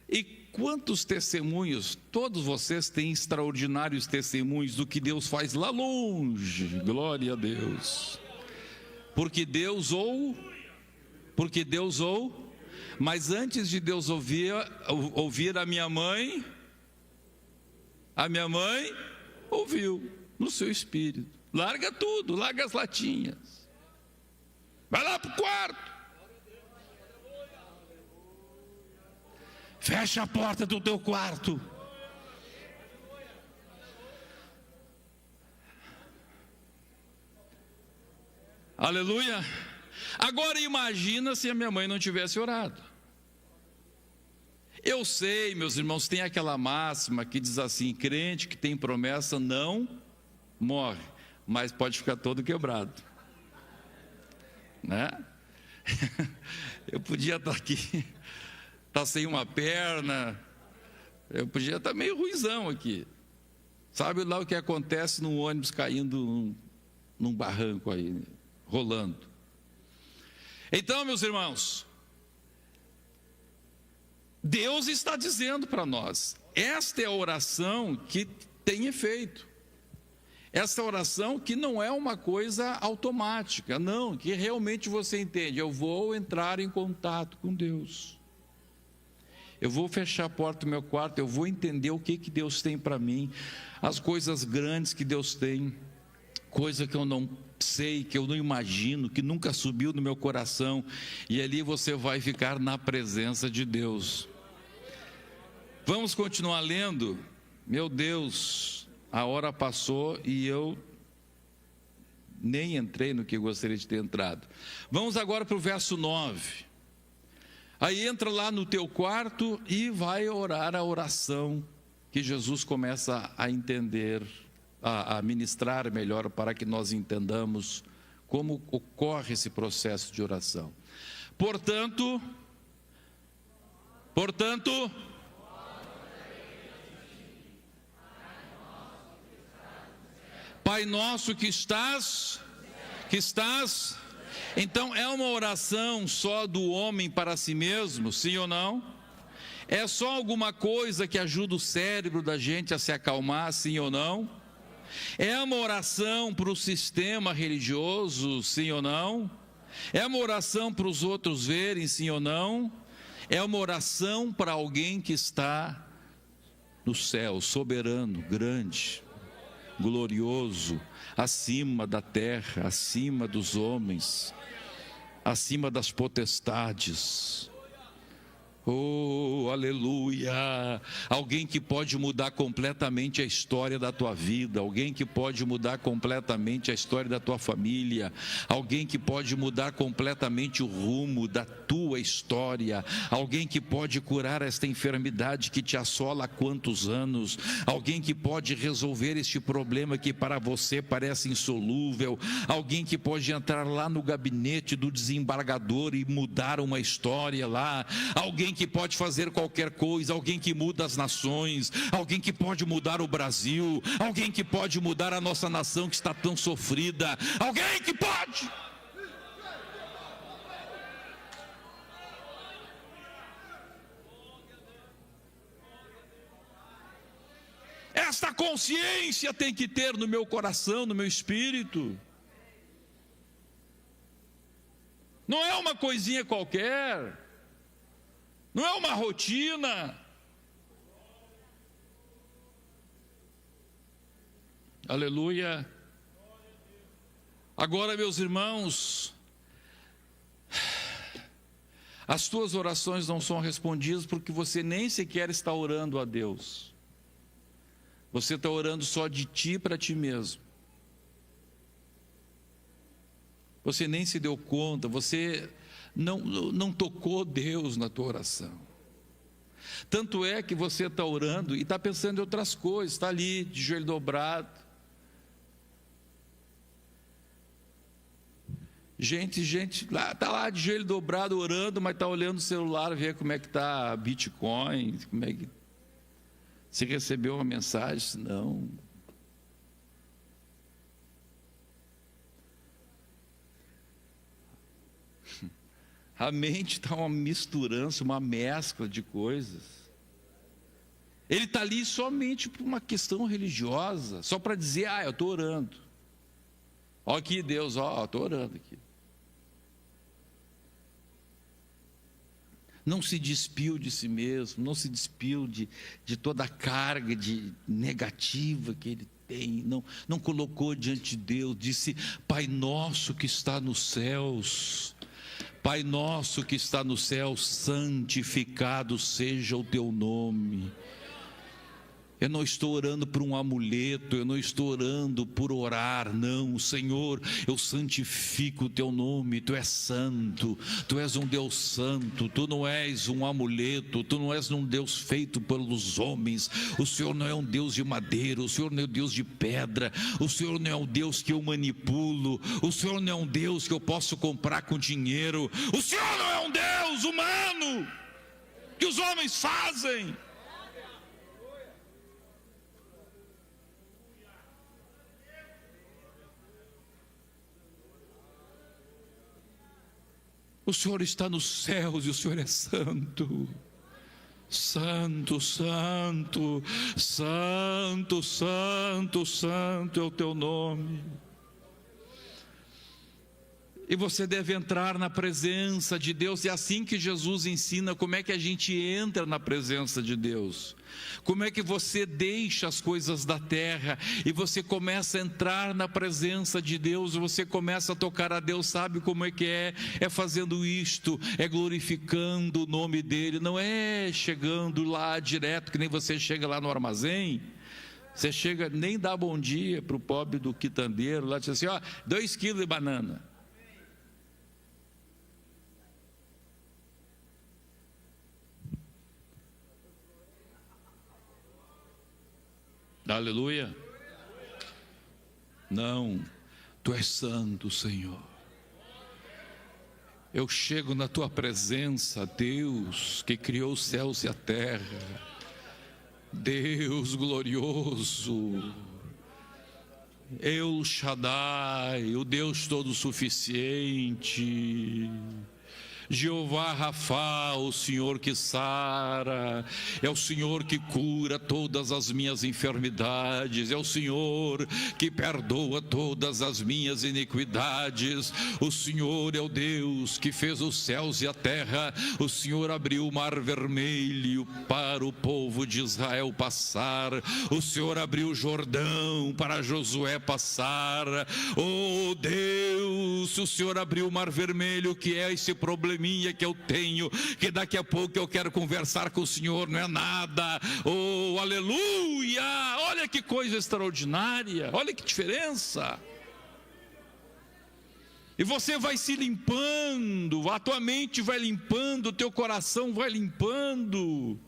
E quantos testemunhos, todos vocês têm extraordinários testemunhos do que Deus faz lá longe, glória a Deus. Porque Deus mas antes de Deus ouvir a minha mãe ouviu no seu espírito. Larga tudo, larga as latinhas. Vai lá para o quarto. Fecha a porta do teu quarto. Aleluia. Agora imagina se a minha mãe não tivesse orado. Eu sei, meus irmãos, tem aquela máxima que diz assim: crente que tem promessa não morre, mas pode ficar todo quebrado, né? Eu podia estar aqui, estar sem uma perna, eu podia estar meio ruizão aqui. Sabe lá o que acontece num ônibus caindo num barranco aí, rolando. Então, meus irmãos, Deus está dizendo para nós, esta é a oração que tem efeito. Essa oração que não é uma coisa automática, não, que realmente você entende, eu vou entrar em contato com Deus. Eu vou fechar a porta do meu quarto, eu vou entender o que Deus tem para mim, as coisas grandes que Deus tem, coisa que eu não sei, que eu não imagino, que nunca subiu no meu coração, e ali você vai ficar na presença de Deus. Vamos continuar lendo. Meu Deus, a hora passou e eu nem entrei no que gostaria de ter entrado. Vamos agora para o verso 9. Aí entra lá no teu quarto e vai orar a oração que Jesus começa a entender, a ministrar melhor, para que nós entendamos como ocorre esse processo de oração. Portanto, Pai nosso que estás, então é uma oração só do homem para si mesmo, sim ou não? É só alguma coisa que ajuda o cérebro da gente a se acalmar, sim ou não? É uma oração para o sistema religioso, sim ou não? É uma oração para os outros verem, sim ou não? É uma oração para alguém que está no céu, soberano, grande, glorioso, acima da terra, acima dos homens, acima das potestades. Oh, aleluia! Alguém que pode mudar completamente a história da tua vida, alguém que pode mudar completamente a história da tua família, alguém que pode mudar completamente o rumo da tua história, alguém que pode curar esta enfermidade que te assola há quantos anos, alguém que pode resolver este problema que para você parece insolúvel, alguém que pode entrar lá no gabinete do desembargador e mudar uma história lá, alguém que pode fazer qualquer coisa, alguém que muda as nações, alguém que pode mudar o Brasil, alguém que pode mudar a nossa nação que está tão sofrida, alguém que pode. Esta consciência tem que ter no meu coração, no meu espírito. Não é uma coisinha qualquer. Não é uma rotina. Aleluia. Agora, meus irmãos, as tuas orações não são respondidas porque você nem sequer está orando a Deus. Você está orando só de ti para ti mesmo. Você nem se deu conta, você não tocou Deus na tua oração. Tanto é que você está orando e está pensando em outras coisas, está ali de joelho dobrado. Gente está lá de joelho dobrado orando, mas está olhando o celular, ver como é que está Bitcoin, como é que se recebeu uma mensagem, não. A mente está uma misturança, uma mescla de coisas. Ele está ali somente por uma questão religiosa, só para dizer, eu estou orando. Ó aqui Deus, estou orando aqui. Não se despiu de si mesmo, não se despiu de toda a carga negativa que ele tem, não colocou diante de Deus, disse, Pai nosso que está nos céus, Pai nosso que está no céu, santificado seja o teu nome. Eu não estou orando por um amuleto, eu não estou orando por orar, não, Senhor, eu santifico o teu nome, tu és santo, tu és um Deus santo, tu não és um amuleto, tu não és um Deus feito pelos homens, o Senhor não é um Deus de madeira, o Senhor não é um Deus de pedra, o Senhor não é um Deus que eu manipulo, o Senhor não é um Deus que eu posso comprar com dinheiro, o Senhor não é um Deus humano, que os homens fazem. O Senhor está nos céus e o Senhor é santo. Santo, santo, santo, santo, santo é o teu nome. E você deve entrar na presença de Deus. É assim que Jesus ensina como é que a gente entra na presença de Deus. Como é que você deixa as coisas da terra e você começa a entrar na presença de Deus, você começa a tocar a Deus, sabe como é que é? É fazendo isto, é glorificando o nome dEle, não é chegando lá direto, que nem você chega lá no armazém, você chega, nem dá bom dia para o pobre do quitandeiro, lá diz assim, ó, 2 quilos de banana. Aleluia. Não, tu és santo, Senhor. Eu chego na tua presença, Deus que criou os céus e a terra, Deus glorioso, El Shaddai, o Deus todo suficiente, Jeová Rafá, o Senhor que sara, é o Senhor que cura todas as minhas enfermidades, é o Senhor que perdoa todas as minhas iniquidades, o Senhor é o Deus que fez os céus e a terra, o Senhor abriu o mar vermelho para o povo de Israel passar, o Senhor abriu o Jordão para Josué passar, oh Deus, o Senhor abriu o mar vermelho, que é esse problema que eu tenho, que daqui a pouco eu quero conversar com o Senhor, não é nada, oh aleluia, olha que coisa extraordinária, olha que diferença, e você vai se limpando, a tua mente vai limpando, o teu coração vai limpando,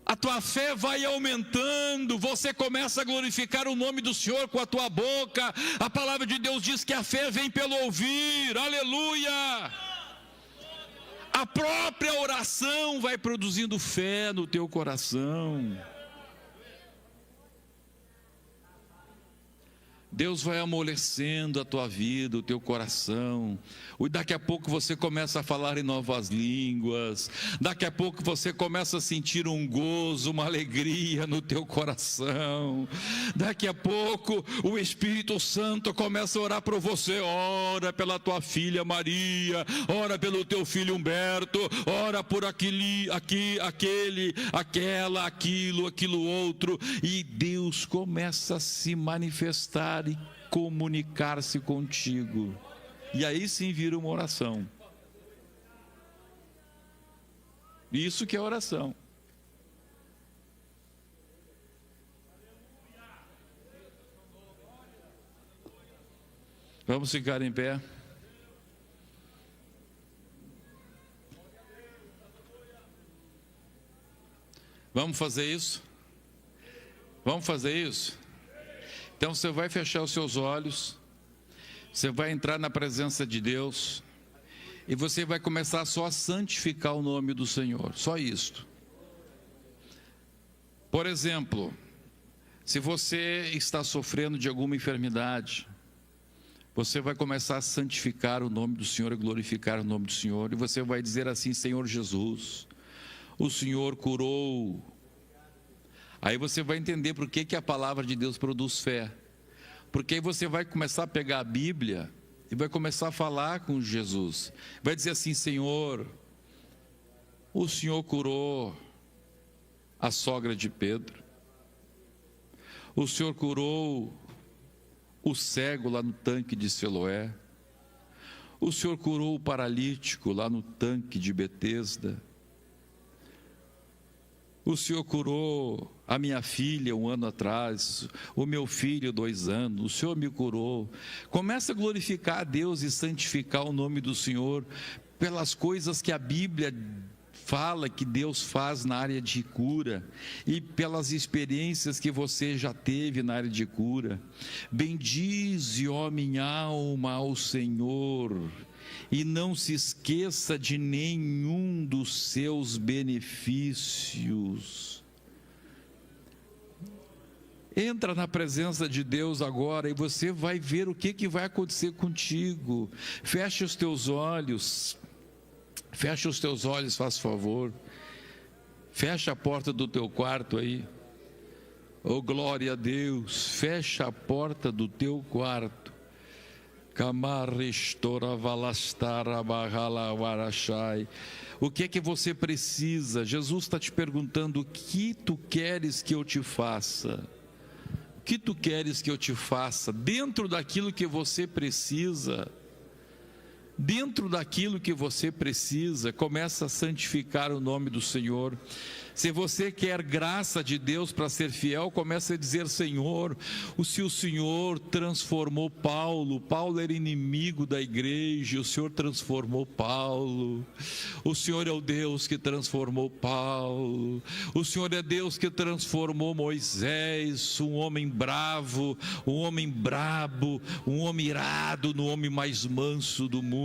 a tua fé vai aumentando, você começa a glorificar o nome do Senhor com a tua boca. A palavra de Deus diz que a fé vem pelo ouvir, aleluia. A própria oração vai produzindo fé no teu coração. Deus vai amolecendo a tua vida, o teu coração. Daqui a pouco você começa a falar em novas línguas. Daqui a pouco você começa a sentir um gozo, uma alegria no teu coração. Daqui a pouco o Espírito Santo começa a orar por você. Ora pela tua filha Maria, ora pelo teu filho Humberto, ora por aquele, aquilo outro. E Deus começa a se manifestar e comunicar-se contigo, e aí sim vira uma oração. Isso que é oração. Vamos ficar em pé. Vamos fazer isso? Vamos fazer isso? Então você vai fechar os seus olhos, você vai entrar na presença de Deus e você vai começar só a santificar o nome do Senhor, só isto. Por exemplo, se você está sofrendo de alguma enfermidade, você vai começar a santificar o nome do Senhor e glorificar o nome do Senhor, e você vai dizer assim: Senhor Jesus, o Senhor curou. Aí você vai entender por que a palavra de Deus produz fé. Porque aí você vai começar a pegar a Bíblia e vai começar a falar com Jesus. Vai dizer assim: Senhor, o Senhor curou a sogra de Pedro. O Senhor curou o cego lá no tanque de Siloé. O Senhor curou o paralítico lá no tanque de Betesda. O Senhor curou a minha filha 1 ano atrás, o meu filho 2 anos, o Senhor me curou. Começa a glorificar a Deus e santificar o nome do Senhor pelas coisas que a Bíblia fala que Deus faz na área de cura e pelas experiências que você já teve na área de cura. Bendize, ó minha alma, ao Senhor, e não se esqueça de nenhum dos seus benefícios. Entra na presença de Deus agora e você vai ver o que vai acontecer contigo. Fecha os teus olhos. Fecha os teus olhos, faz favor. Fecha a porta do teu quarto aí. Oh, glória a Deus. Fecha a porta do teu quarto. O que é que você precisa? Jesus está te perguntando: o que tu queres que eu te faça? O que tu queres que eu te faça? Dentro daquilo que você precisa. Dentro daquilo que você precisa, começa a santificar o nome do Senhor. Se você quer graça de Deus para ser fiel, começa a dizer: Senhor, se o Senhor transformou Paulo era inimigo da igreja, o Senhor transformou Paulo. O Senhor é o Deus que transformou Paulo. O Senhor é Deus que transformou Moisés, um homem bravo, um homem brabo, um homem irado, no homem mais manso do mundo.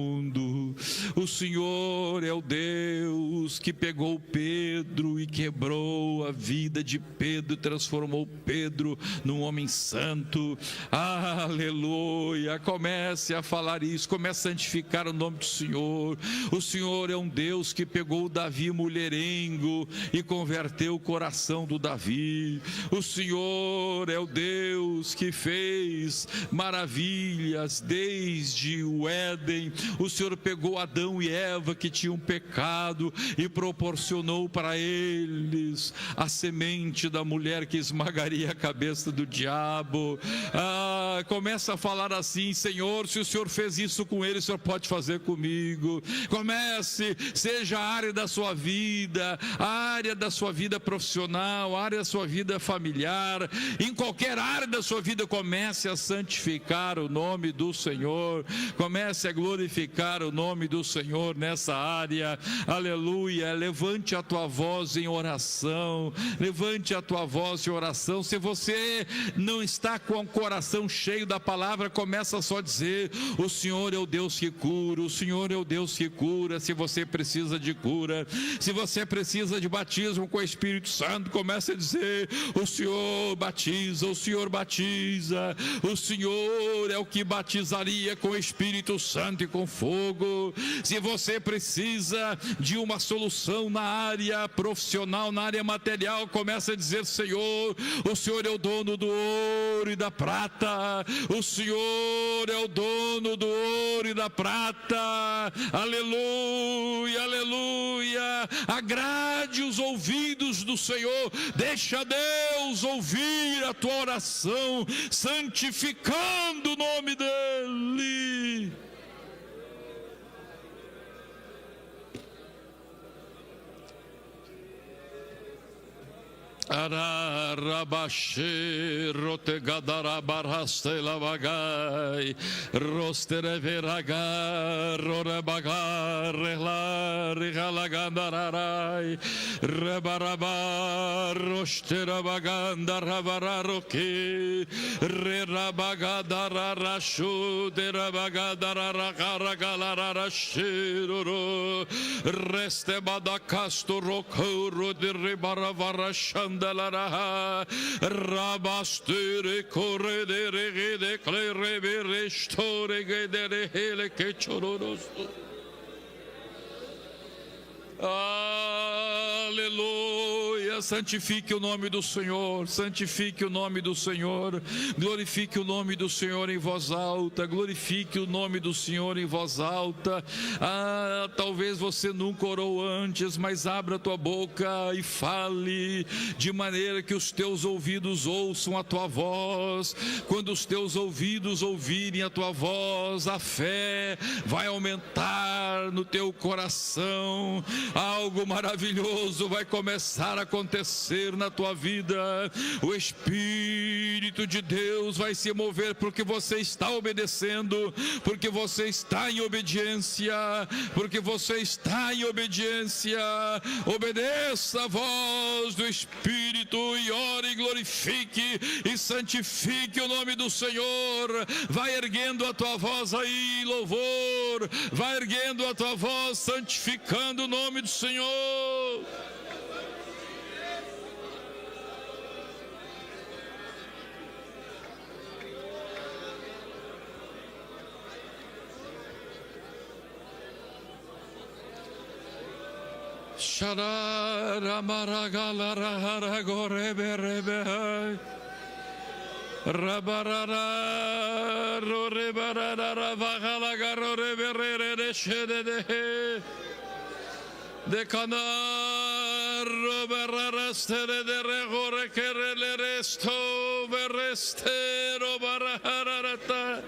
O Senhor é o Deus que pegou Pedro e quebrou a vida de Pedro, transformou Pedro num homem santo. Aleluia. Comece a falar isso, comece a santificar o nome do Senhor. O Senhor é um Deus que pegou o Davi mulherengo e converteu o coração do Davi. O Senhor é o Deus que fez maravilhas desde o Éden. O Senhor pegou Adão e Eva que tinham pecado e proporcionou para eles a semente da mulher que esmagaria a cabeça do diabo. Começa a falar assim: Senhor, se o Senhor fez isso com ele, o Senhor pode fazer comigo. Comece, seja a área da sua vida, a área da sua vida profissional, a área da sua vida familiar, em qualquer área da sua vida, comece a santificar o nome do Senhor, comece a glorificar o nome do Senhor nessa área. Aleluia. Levante a tua voz em oração, levante a tua voz em oração. Se você não está com o coração cheio da palavra, começa só a dizer: o Senhor é o Deus que cura, o Senhor é o Deus que cura. Se você precisa de cura, se você precisa de batismo com o Espírito Santo, começa a dizer: o Senhor batiza, o Senhor batiza. O Senhor é o que batizaria com o Espírito Santo e com fogo. Se você precisa de uma solução na área profissional, na área material, começa a dizer: Senhor, o Senhor é o dono do ouro e da prata. O Senhor é o dono do ouro e da prata. Aleluia, aleluia. Agrade os ouvidos do Senhor. Deixa Deus ouvir a tua oração, santificando o nome dEle. Ararabashe rotegadarabarhaste lavagai rostereveragar rorebagar rehalagandararai rebarabar rosterabagandarabaroki rerabagadararashu derabagadaragaragalarashiruru restebadakasto rokuru deribaravarashand rabastere corredere de clerebe restore gedere hele que chororos. Aleluia. santifique o nome do Senhor, santifique o nome do Senhor, glorifique o nome do Senhor em voz alta, glorifique o nome do Senhor em voz alta. Talvez você nunca orou antes, mas abra a tua boca e fale, de maneira que os teus ouvidos ouçam a tua voz. Quando os teus ouvidos ouvirem a tua voz, a fé vai aumentar no teu coração, algo maravilhoso vai começar a acontecer na tua vida. O Espírito de Deus vai se mover porque você está obedecendo, porque você está em obediência, porque você está em obediência. Obedeça a voz do Espírito e ore, glorifique e santifique o nome do Senhor. Vai erguendo a tua voz aí, louvor, vai erguendo a tua voz, santificando o nome do Senhor. Sharara maragalara goreberebe rabarara rorebarara vagalaga roreberere de shede de canar roberara stere de regore kerele resto berestero baraharata.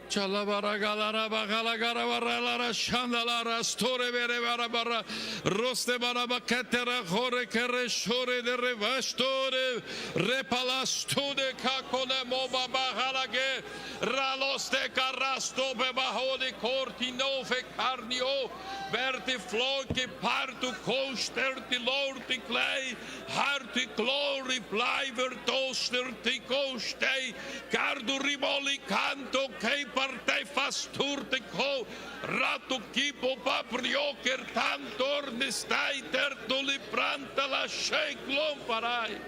Chalabara bagala gara shandalara store bere bara roste baraba ketera hore kere shore de revastore repalastude kakole moba bahalage raloste carasto bebahode cortino fe carnio verti floke partu costerti lorti clay harti glory pliver toaster ti coste cardu riboli canto che partei fasturte co rato kipo paprioker tantor nestai tertoli pranta la sheklon parai.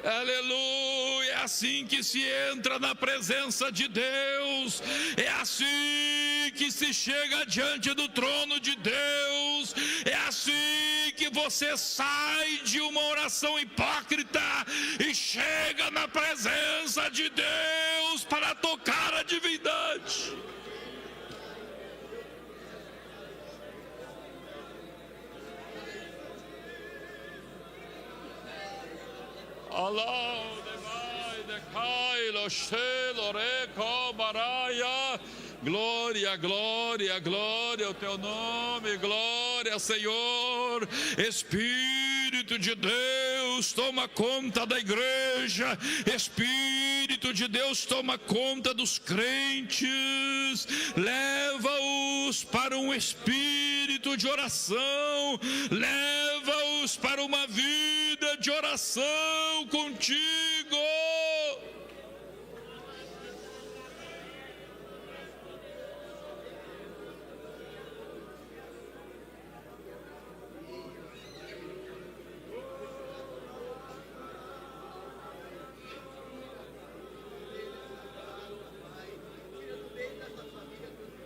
Aleluia, é assim que se entra na presença de Deus, é assim que se chega diante do trono de Deus, é assim que você sai de uma oração hipócrita e chega na presença de Deus para tocar a divindade. Allah de vai de cai lo cielo reco baraia. Glória, glória, glória ao teu nome, glória, Senhor. Espírito de Deus, toma conta da igreja. Espírito de Deus, toma conta dos crentes. Leva-os para um espírito de oração. Leva-os para uma vida de oração contigo.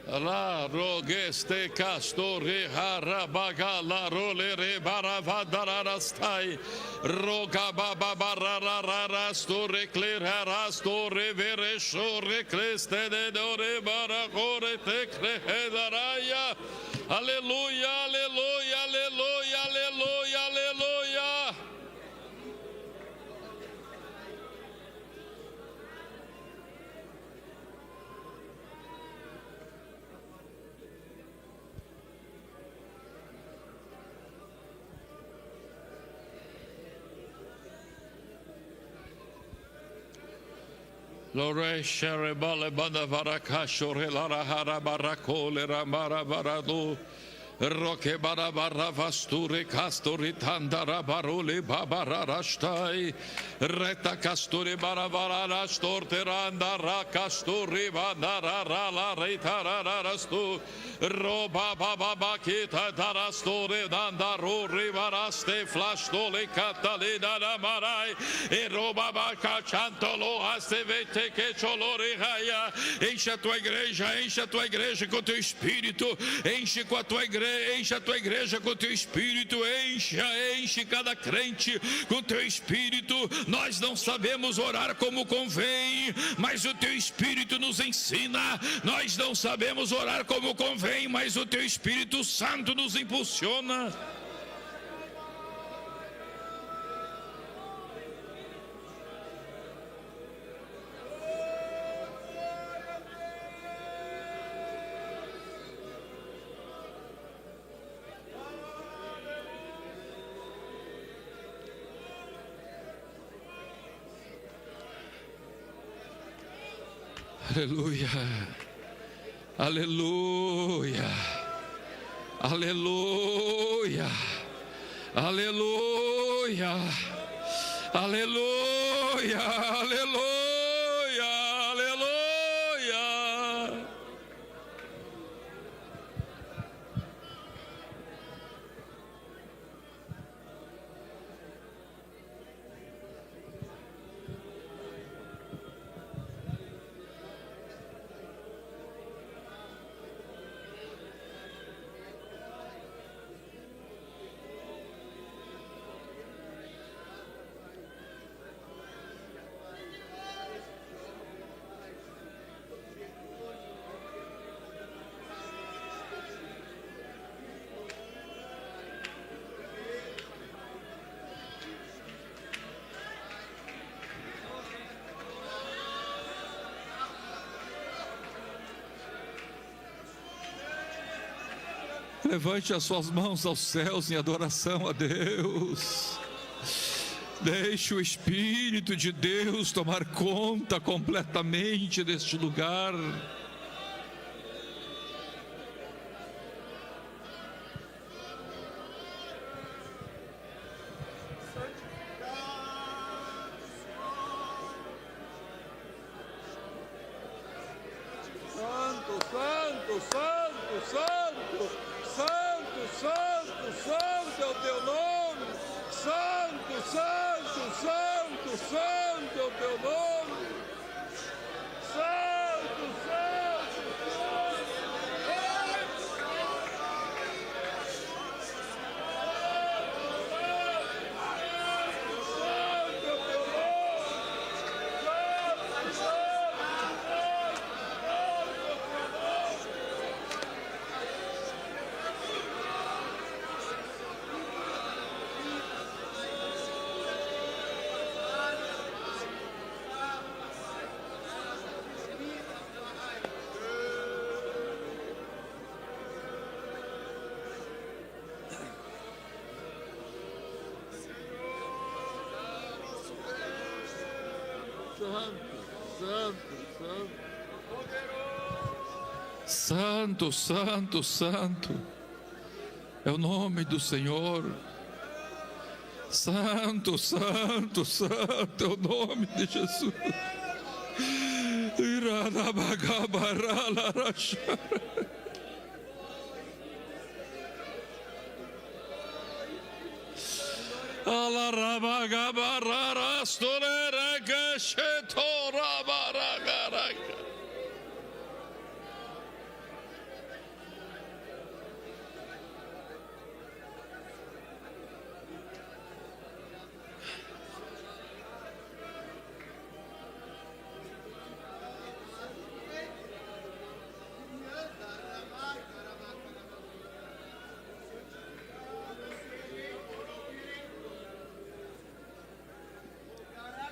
La rogeste castore harabaga la rolere baravadarastai roga baba barara store clera store vere shore cleste de dore baragore te credaraya. Aleluia, aleluia, aleluia, aleluia, aleluia. Lore shere bale banda varaka shore lara hara barako le ramara barado Roque barabaravasture castori tandarabarole babararastai reta casture barabararastor teranda racasture bandarara retararastu roba bababakita darastore dandarore baraste flastole catalina namarai e roba bacachantolo astevete que cholore raia. Enche a tua igreja com teu espírito, enche com a tua igreja. Enche a tua igreja com teu espírito, enche cada crente com teu espírito. Nós não sabemos orar como convém, mas o teu espírito nos ensina. Nós não sabemos orar como convém, mas o teu Espírito Santo nos impulsiona. Aleluia, aleluia, aleluia, aleluia, aleluia, aleluia, aleluia. Levante as suas mãos aos céus em adoração a Deus. Deixe o Espírito de Deus tomar conta completamente deste lugar. Santo, santo, santo, santo, santo, santo, santo é o teu nome. Santo, santo, santo, santo é o teu nome. Santo, santo, Santo, santo, santo é o nome do Senhor. Santo, santo, santo é o nome de Jesus.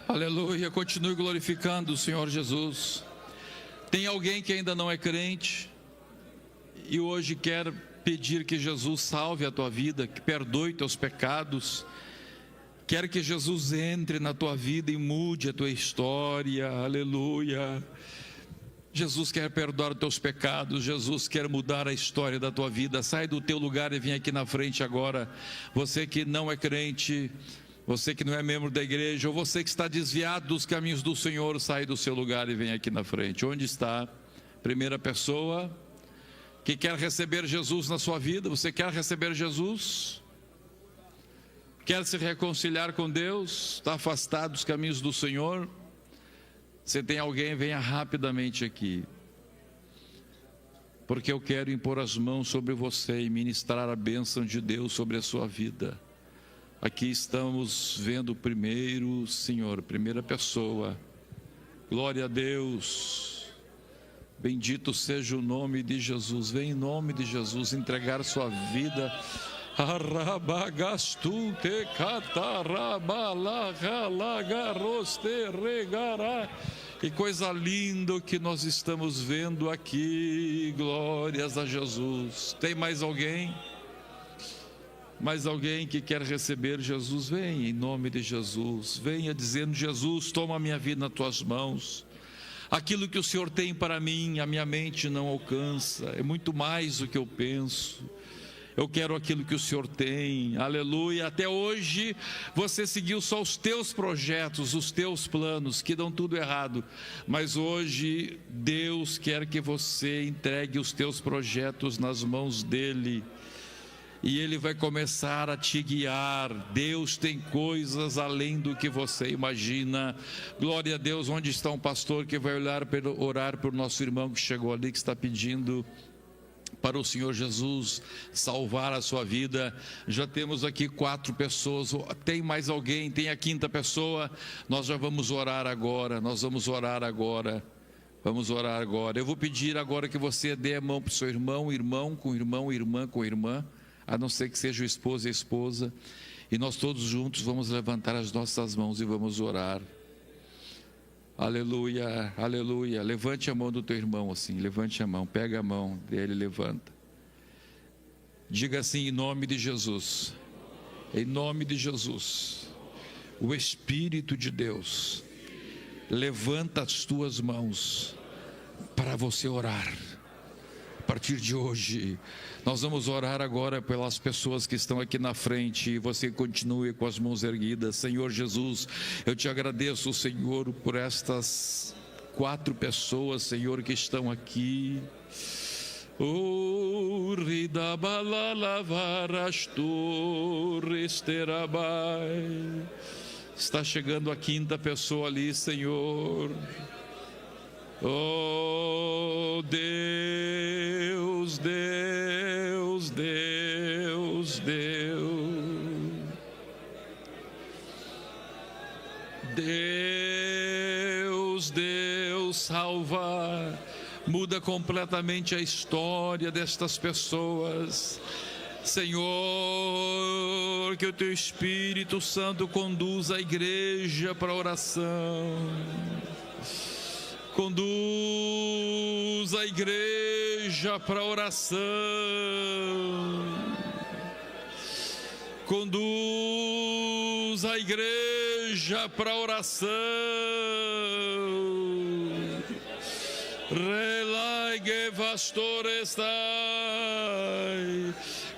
Aleluia, continue glorificando o Senhor Jesus. Tem alguém que ainda não é crente e hoje quer pedir que Jesus salve a tua vida, que perdoe teus pecados, quer que Jesus entre na tua vida e mude a tua história. Aleluia. Jesus quer perdoar os teus pecados, Jesus quer mudar a história da tua vida. Sai do teu lugar e vem aqui na frente agora. Você que não é crente, você que não é membro da igreja, ou você que está desviado dos caminhos do Senhor, sai do seu lugar e vem aqui na frente. Onde está? Primeira pessoa que quer receber Jesus na sua vida. Você quer receber Jesus? Quer se reconciliar com Deus? Está afastado dos caminhos do Senhor? Se tem alguém, venha rapidamente aqui, porque eu quero impor as mãos sobre você e ministrar a bênção de Deus sobre a sua vida. Aqui estamos vendo primeiro, Senhor, primeira pessoa. Glória a Deus. Bendito seja o nome de Jesus. Vem em nome de Jesus entregar sua vida. Que coisa linda que nós estamos vendo aqui. Glórias a Jesus. Tem mais alguém? Mais alguém que quer receber Jesus? Vem em nome de Jesus. Venha dizendo: Jesus, toma a minha vida nas tuas mãos. Aquilo que o Senhor tem para mim, a minha mente não alcança. É muito mais do que eu penso. Eu quero aquilo que o Senhor tem, aleluia. Até hoje você seguiu só os teus projetos, os teus planos, que dão tudo errado. Mas hoje Deus quer que você entregue os teus projetos nas mãos dEle. E Ele vai começar a te guiar. Deus tem coisas além do que você imagina. Glória a Deus. Onde está um pastor que vai orar por nosso irmão que chegou ali, que está pedindo para o Senhor Jesus salvar a sua vida? Já temos aqui 4 pessoas. Tem mais alguém? Tem a 5ª pessoa? Nós já vamos orar agora. Nós vamos orar agora. Vamos orar agora. Eu vou pedir agora que você dê a mão para o seu irmão, irmão com irmão, irmã com irmã, a não ser que seja o esposo e a esposa. E nós todos juntos vamos levantar as nossas mãos e vamos orar. Aleluia, aleluia. Levante a mão do teu irmão assim, levante a mão, pega a mão dele, levanta. Diga assim: em nome de Jesus, em nome de Jesus, o Espírito de Deus levanta as tuas mãos para você orar. A partir de hoje, nós vamos orar agora pelas pessoas que estão aqui na frente, e você continue com as mãos erguidas. Senhor Jesus, eu te agradeço, Senhor, por estas 4 pessoas, Senhor, que estão aqui. Está chegando a 5ª pessoa ali, Senhor. Oh Deus, Deus, Deus, Deus, Deus, Deus, salva, muda completamente a história destas pessoas. Senhor, que o teu Espírito Santo conduza a igreja para a oração. Conduz a igreja para a oração. Conduz a igreja para a oração. Relaigue vastorestai.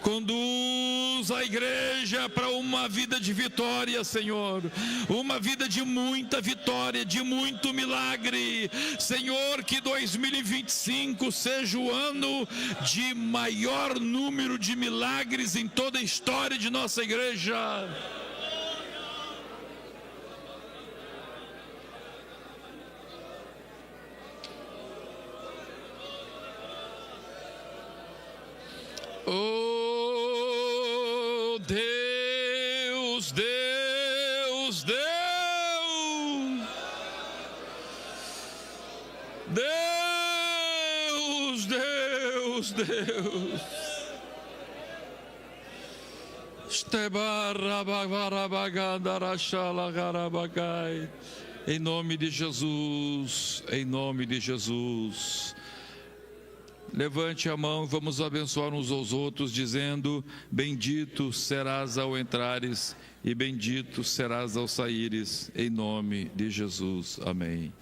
Conduz a igreja para uma vida de vitória, Senhor. Uma vida de muita vitória, de muito milagre. Senhor, que 2025 seja o ano de maior número de milagres em toda a história de nossa igreja. Oh Deus, Deus, Deus, Deus, Deus, Deus. Em nome de Jesus, em nome de Jesus. Levante a mão, vamos abençoar uns aos outros, dizendo: bendito serás ao entrares e bendito serás ao saíres, em nome de Jesus. Amém.